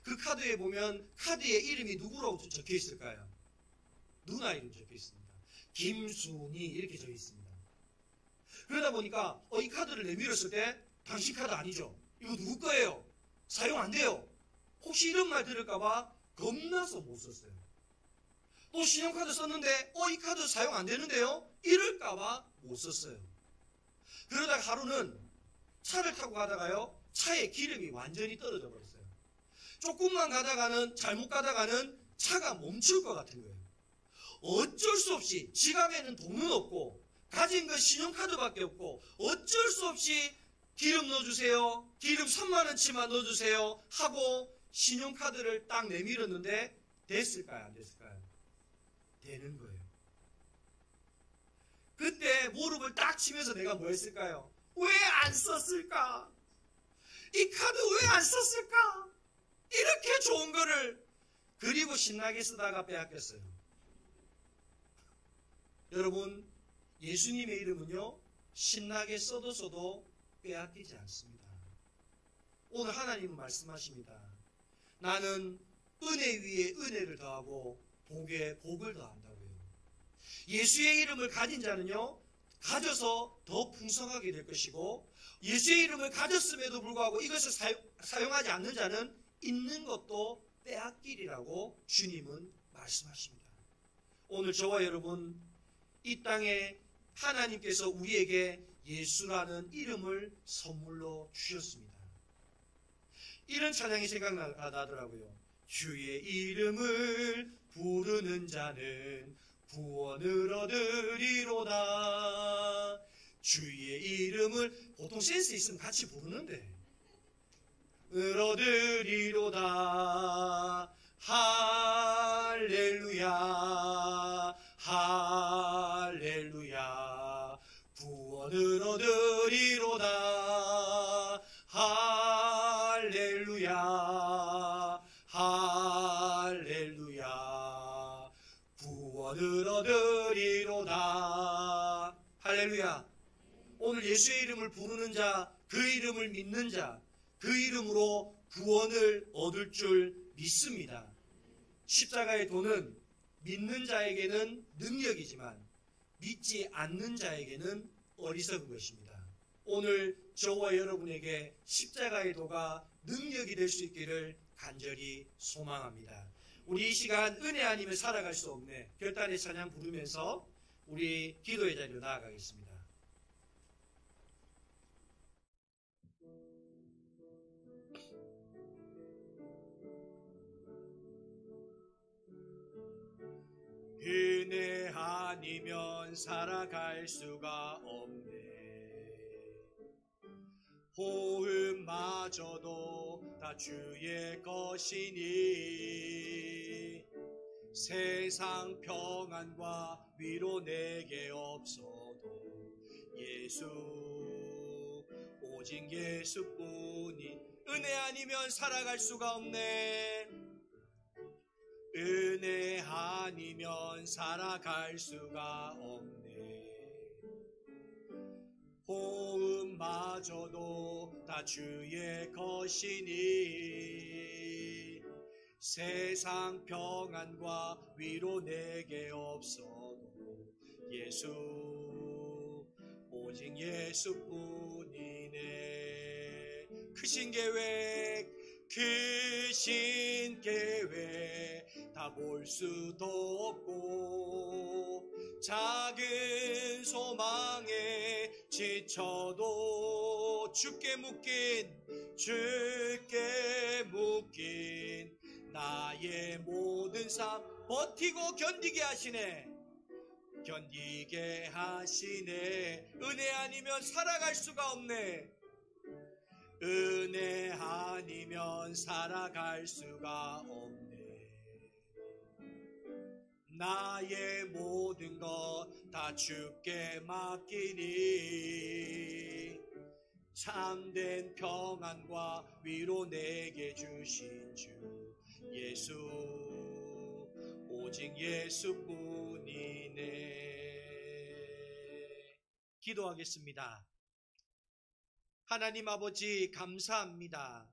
그 카드에 보면 카드에 이름이 누구라고 적혀 있을까요? 누나 이름 적혀 있습니다. 김순이 이렇게 적혀 있습니다. 그러다 보니까 이 카드를 내밀었을 때 당신 카드 아니죠? 이거 누구 거예요? 사용 안 돼요. 혹시 이런 말 들을까봐 겁나서 못 썼어요. 또 신용카드 썼는데 이 카드 사용 안 되는데요? 이럴까봐 못 썼어요. 그러다가 하루는 차를 타고 가다가요, 차에 기름이 완전히 떨어져 버렸어요. 조금만 가다가는, 잘못 가다가는 차가 멈출 것 같은 거예요. 어쩔 수 없이, 지갑에는 돈은 없고 가진 건 신용카드밖에 없고 어쩔 수 없이 기름 넣어주세요, 기름 3만원치만 넣어주세요 하고 신용카드를 딱 내밀었는데 됐을까요? 안 됐을까요? 되는 거예요. 그때 무릎을 딱 치면서 내가 뭐 했을까요? 왜 안 썼을까? 이 카드 왜 안 썼을까? 이렇게 좋은 거를. 그리고 신나게 쓰다가 빼앗겼어요. 여러분, 예수님의 이름은요, 신나게 써도 빼앗기지 않습니다. 오늘 하나님은 말씀하십니다. 나는 은혜 위에 은혜를 더하고 복에 복을 더한다고요. 예수의 이름을 가진 자는요, 가져서 더 풍성하게 될 것이고, 예수의 이름을 가졌음에도 불구하고 이것을 사용하지 않는 자는 있는 것도 빼앗기리라고 주님은 말씀하십니다. 오늘 저와 여러분, 이 땅에 하나님께서 우리에게 예수라는 이름을 선물로 주셨습니다. 이런 찬양이 생각나더라고요. 주의 이름을 부르는 자는 구원을 얻으리로다. 주의 이름을, 보통 센스 있으면 같이 부르는데, 얻으리로다. 할렐루야 할렐루야. 구원을 얻으리로다. 할렐루야 할렐루야. 구원을 얻으리로다. 할렐루야. 오늘 예수의 이름을 부르는 자, 그 이름을 믿는 자, 그 이름으로 구원을 얻을 줄 믿습니다. 십자가의 도는 믿는 자에게는 능력이지만 믿지 않는 자에게는 어리석은 것입니다. 오늘 저와 여러분에게 십자가의 도가 능력이 될 수 있기를 간절히 소망합니다. 우리 이 시간 은혜 아니면 살아갈 수 없네, 결단의 찬양 부르면서 우리 기도의 자리로 나아가겠습니다. 은혜 아니면 살아갈 수가 없네. 호흡마저도 다 주의 것이니 세상 평안과 위로 내게 없어도 예수, 오직 예수뿐이. 은혜 아니면 살아갈 수가 없네. 은혜 아니면 살아갈 수가 없네. 호흡마저도 다 주의 것이니 세상 평안과 위로 내게 없어도 예수, 오직 예수뿐이네. 크신 계획, 크신 계획 다 볼 수도 없고, 작은 소망에 지쳐도 주께 묶인 나의 모든 삶 버티고 견디게 하시네. 견디게 하시네. 은혜 아니면 살아갈 수가 없네. 은혜 아니면 살아갈 수가 없네. 나의 모든 것 다 주께 맡기니 참된 평안과 위로 내게 주신 주 예수 오직 예수뿐이네. 기도하겠습니다. 하나님 아버지 감사합니다.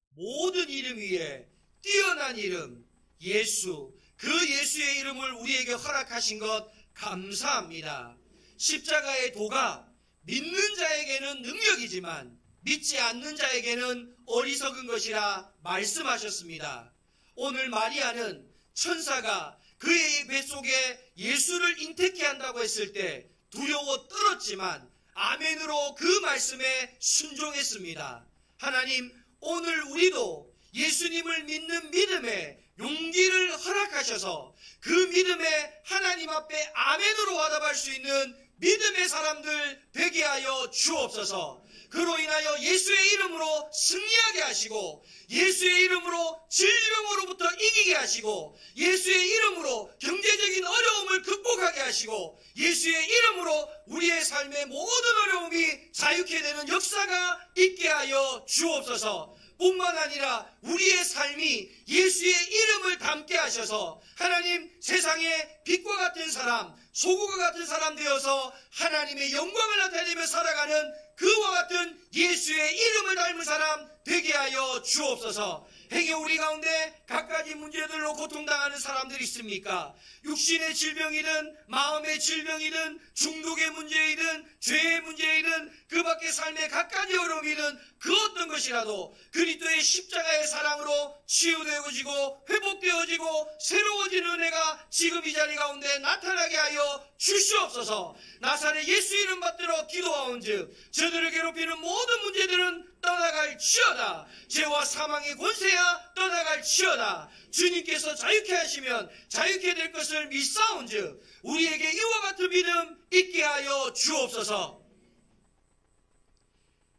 모든 이름 위에 뛰어난 이름 예수, 그 예수의 이름을 우리에게 허락하신 것 감사합니다. 십자가의 도가 믿는 자에게는 능력이지만 믿지 않는 자에게는 어리석은 것이라 말씀하셨습니다. 오늘 마리아는 천사가 그의 뱃속에 예수를 잉태케 한다고 했을 때 두려워 떨었지만 아멘으로 그 말씀에 순종했습니다. 하나님, 오늘 우리도 예수님을 믿는 믿음에 용기를 허락하셔서 그 믿음에 하나님 앞에 아멘으로 화답할 수 있는 믿음의 사람들 되게 하여 주옵소서. 그로 인하여 예수의 이름으로 승리하게 하시고 예수의 이름으로 질병으로부터 이기게 하시고 예수의 이름으로 경제적인 어려움을 극복하게 하시고 예수의 이름으로 우리의 삶의 모든 어려움이 자유케 되는 역사가 있게 하여 주옵소서. 뿐만 아니라 우리의 삶이 예수의 이름을 담게 하셔서 하나님 세상에 빛과 같은 사람, 소금과 같은 사람 되어서 하나님의 영광을 나타내며 살아가는 그와 같은 예수의 이름을 닮은 사람 되게 하여 주옵소서. 행여 우리 가운데 갖가지 문제들로 고통당하는 사람들이 있습니까? 육신의 질병이든 마음의 질병이든 중독의 문제이든 죄의 문제이든 그 밖의 삶의 갖가지 어려움이든 그 어떤 것이라도 그리스도의 십자가의 사랑으로 치유되어지고 회복되어지고 새로워지는 은혜가 지금 이 자리 가운데 나타나게 하여 주시옵소서. 나사렛 예수 이름 받들어 기도하온즉 저들을 괴롭히는 모든 문제들은 떠나갈지어다. 죄와 사망의 권세야 떠나갈지어다. 주님께서 자유케 하시면 자유케 될 것을 믿사온즉 우리에게 이와 같은 믿음 있게 하여 주옵소서.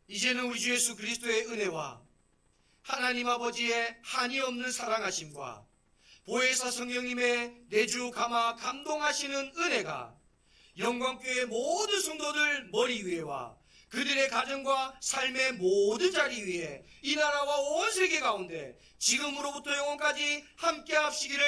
이제는 우리 주 예수 그리스도의 은혜와 하나님 아버지의 한이 없는 사랑하심과 보혜사 성령님의 내주 감화 감동하시는 은혜가 영광교회 모든 성도들 머리 위에와 그들의 가정과 삶의 모든 자리 위에 이 나라와 온 세계 가운데 지금으로부터 영원까지 함께 합시기를